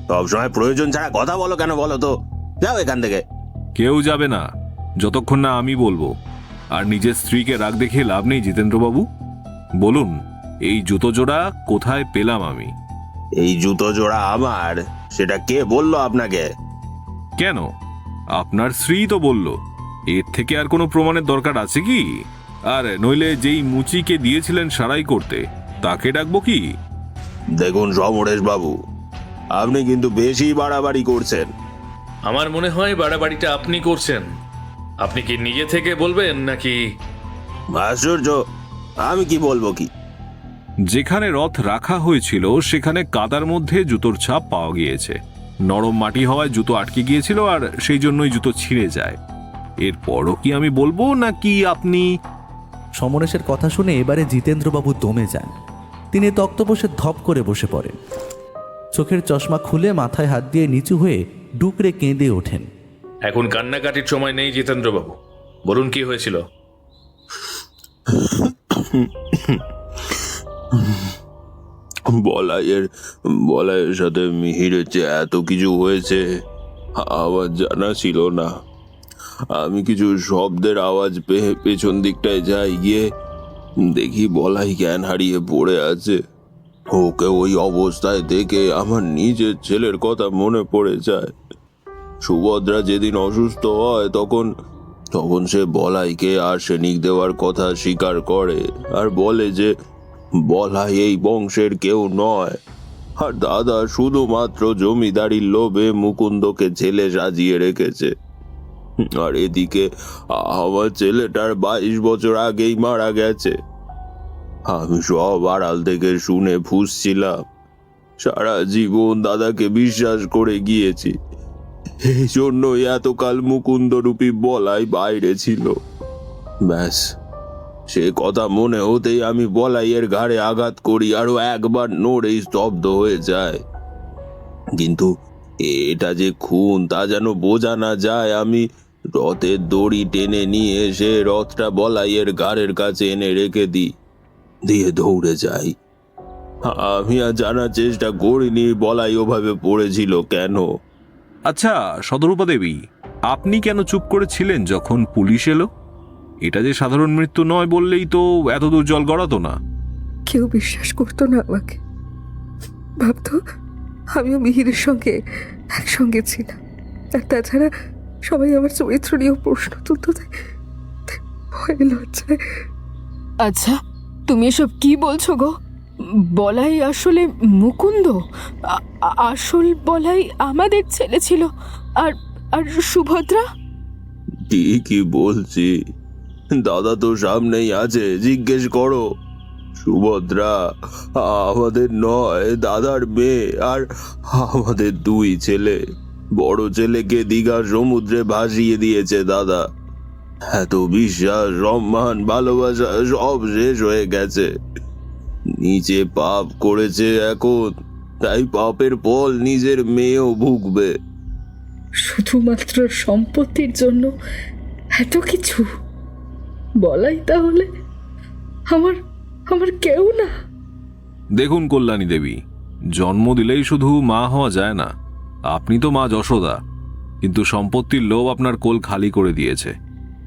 সবসময় প্রয়োজন ছাড়া কথা বলো কেন বলো তো? যাও এখান থেকে। কেউ যাবে না যতক্ষণ না আমি বলবো। আর নিজের স্ত্রীকে রাগ দেখিয়ে লাভ নেই জিতেন্দ্রবাবু। বলুন, এই জুতো জোড়া কোথায় পেলাম আমি? এই জুতো জোড়া আমার, সেটা কে বললো আপনাকে? কেন, আপনার স্ত্রী তো বলল। এর থেকে আর কোনো প্রমাণের দরকার আছে কি? আর নইলে যেই মুচিকে দিয়েছিলেন সারাই করতে, তাকে ডাকবো কি? দেখুন সমরেশ বাবু, আপনি কিন্তু বেশি বাড়াবাড়ি করছেন। আমার মনে হয় বাড়াবাড়িটা আপনি করছেন। আপনি কি নিজে থেকে বলবেন নাকি? আশ্চর্য, আমি কি বলবো কি? যেখানে রথ রাখা হয়েছিল সেখানে কাদার মধ্যে জুতোর ছাপ পাওয়া গিয়েছে। নরম মাটি হওয়ায় জুতো আটকে গিয়েছিল, আর সেই জন্যই জুতো ছিঁড়ে যায়। এরপরও কি আমি বলবো নাকি আপনি? সমরেশের কথা শুনে এবারে জিতেন্দ্রবাবু দমে যান। তিনি তক্তপোষে ধপ করে বসে পড়েন। চোখের চশমা খুলে মাথায় হাত দিয়ে নিচু হয়ে ডুকরে কেঁদে ওঠেন। এখন কান্নাকাটির সময় নেই জিতেন্দ্রবাবু, বলুন কি হয়েছিল? বলাইয়ের সাথে মিহিরের যে এত কিছু হয়েছে আমার জানা ছিল না। আমি কিছু শব্দের আওয়াজ পেয়ে পেছন দিকটায় যাই, গিয়ে দেখি বলাই জ্ঞান হারিয়ে পড়ে আছে। ওকে ওই অবস্থায় দেখে আমার নিজের ছেলের কথা মনে পড়ে যায়। সুভদ্রা যেদিন অসুস্থ হয় তখন সে বলাইকে আর্সেনিক দেওয়ার কথা স্বীকার করে আর বলে যে বলাই এই বংশের কেউ নয়, আর দাদা শুধুমাত্র জমিদারির লোভে মুকুন্দকে ছেলে সাজিয়ে রেখেছে। আর এদিকে আমার ছেলেটার 22 বছর আগেই মারা গেছে। আমি সব আড়াল থেকে শুনে ফুঁসছিলাম। সারা জীবন দাদাকে বিশ্বাস করে গিয়েছি, এই জন্যই এতকাল মুকুন্দরূপী বলাই বাইরে ছিল। ব্যাস, সে কথা মনে হতেই আমি বলাইয়ের ঘাড়ে আঘাত করি, আরো একবার নড়েই স্তব্ধ হয়ে যায়। কিন্তু এটা যে খুন তা যেন বোঝা না যায়। আমি রথের দড়ি টেনে নিয়ে এসে রথটা বলাইয়ের ঘাড়ের কাছে এনে রেখে দিয়ে দৌড়ে যাই। আমি আর জানার চেষ্টা করিনি বলাই ওভাবে পড়েছিল কেন। আচ্ছা শতরূপা দেবী, আপনি কেন চুপ করে ছিলেন যখন পুলিশ এলো? এটা যে সাধারণ মৃত্যু নয় বললেই তো এতদূর জল গড়াতো না। কেউ বিশ্বাস করতো না আমাকে, ভাবতো আমিও মিহিরের সঙ্গে একসঙ্গে ছিলাম। আর তাছাড়া সবাই আমার চরিত্র নিয়েও প্রশ্ন তুলতো, তাই ভয় লজ্জায়। আচ্ছা, তুমি এসব কি বলছো গো? বলাই আসলে মুকুন্দ? আসল বলাই আমাদের ছেলে ছিল, আর আর সুভদ্রা? ঠিকই বলছি, দাদা তো সামনেই আছে, জিজ্ঞেস করো। সুভদ্রা আমাদের নয়, দাদার মেয়ে, আর আমাদের 2 ছেলে। বড় ছেলেকে দীঘা সমুদ্রে ভাসিয়ে দিয়েছে দাদা। এত বিশ্বাস, সম্মান, ভালোবাসা সব শেষ হয়ে গেছে। নিচে পাপ করেছে এখন, তাই পাপের ফল নিজের মেয়েও ভুগবে। শুধুমাত্র সম্পত্তির জন্য এত কিছু? বলাই তাহলে আমার আমার কেউ না? দেখুন কল্যাণী দেবী, জন্ম দিলেই শুধু মা হওয়া যায় না। আপনি তো মা যশোদা, কিন্তু সম্পত্তির লোভ আপনার কোল খালি করে দিয়েছে।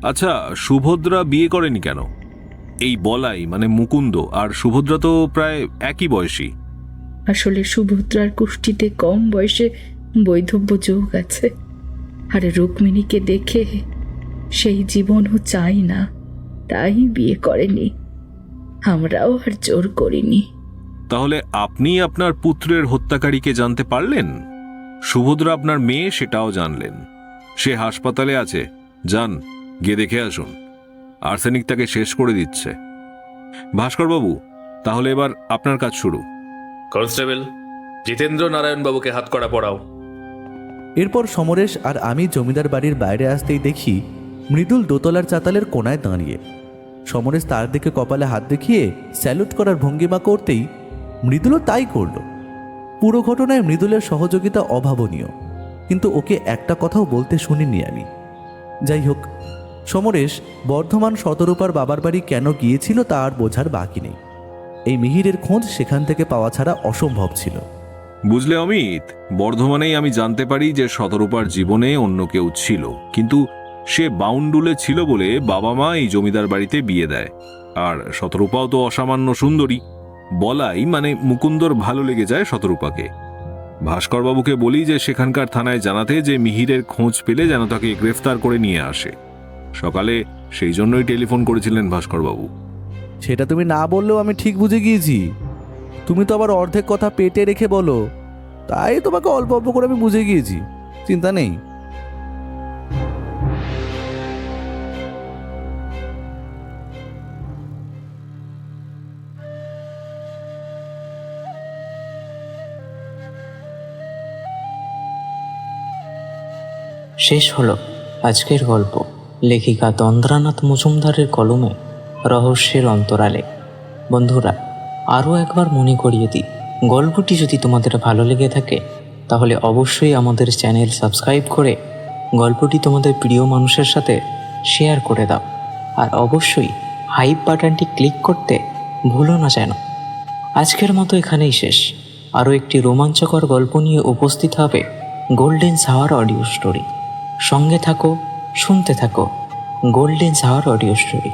আচ্ছা, সুভদ্রা বিয়ে করেনি কেন? এই বলাই মানে মুকুন্দ আর সুভদ্রা তো প্রায় একই বয়সী। আসলে সুভদ্রার কুষ্ঠিতে কম বয়সে বৈধব্য যোগ আছে, আর রুক্মিণীকে দেখে সেই জীবনও চাই না, তাই বিয়ে করেনি। আমরাও আর জোর করিনি। তাহলে আপনি আপনার পুত্রের হত্যাকারীকে জানতে পারলেন, সুভদ্রা আপনার মেয়ে সেটাও জানলেন। সে হাসপাতালে আছে, যান গিয়ে দেখে আসুন। আর্সেনিক তাকে শেষ করে দিচ্ছে। ভাস্করবাবু, তাহলে এবার আপনার কাজ শুরু। কনস্টেবল জিতেন্দ্র নারায়ণ বাবুকে হাতকড়া পড়াও। এরপর সমরেশ আর আমি জমিদার বাড়ির বাইরে আসতেই দেখি মৃদুল দোতলার চাতালের কোনায় দাঁড়িয়ে। সমরেশ তার দিকে কপালে হাত দেখিয়ে স্যালুট করার ভঙ্গিমা করতেই মৃদুলও তাই করল। পুরো ঘটনায় মৃদুলের সহযোগিতা অভাবনীয়, কিন্তু ওকে একটা কথাও বলতে শুনিনি আমি। যাই হোক, সমরেশ বর্ধমান শতরূপার বাবার বাড়ি কেন গিয়েছিল তা আর বোঝার বাকি নেই। এই মিহিরের খোঁজ সেখান থেকে পাওয়া ছাড়া অসম্ভব ছিল। বুঝলে অমিত, বর্ধমানেই আমি জানতে পারি যে শতরূপার জীবনে অন্য কেউ ছিল, কিন্তু সে বাউন্ডুলে ছিল বলে বাবা মা এই জমিদার বাড়িতে বিয়ে দেয়। আর শতরূপাও তো অসামান্য সুন্দরী। বলাই মানে মুকুন্দর ভালো লেগে যায় শতরূপাকে। ভাস্করবাবুকে বলি যে সেখানকার থানায় জানাতে যে মিহিরের খোঁজ পেলে যেন তাকে গ্রেফতার করে নিয়ে আসে। সকালে সেই জন্যই টেলিফোন করেছিলেন ভাস্করবাবু। সেটা তুমি না বললেও আমি ঠিক বুঝে গিয়েছি। তুমি তো আবার অর্ধেক কথা পেটে রেখে বলো, তাই তোমাকে অল্প অল্প করে আমি বুঝে গিয়েছি, চিন্তা নেই। শেষ হলো আজকের গল্প, লেখিকা তন্দ্রানাথ মজুমদারের কলমে রহস্যের অন্তরালে। বন্ধুরা, আরও একবার মনে করিয়ে দিই, গল্পটি যদি তোমাদের ভালো লেগে থাকে তাহলে অবশ্যই আমাদের চ্যানেল সাবস্ক্রাইব করে গল্পটি তোমাদের প্রিয় মানুষের সাথে শেয়ার করে দাও। আর অবশ্যই হাইপ বাটনটি ক্লিক করতে ভুলো না যেন। আজকের মতো এখানেই শেষ। আরও একটি রোমাঞ্চকর গল্প নিয়ে উপস্থিত হবে গোল্ডেন শাওয়ার অডিও স্টোরি। সঙ্গে থাকো, শুনতে থাকো গোল্ডেন শাওয়ার অডিও স্টোরি।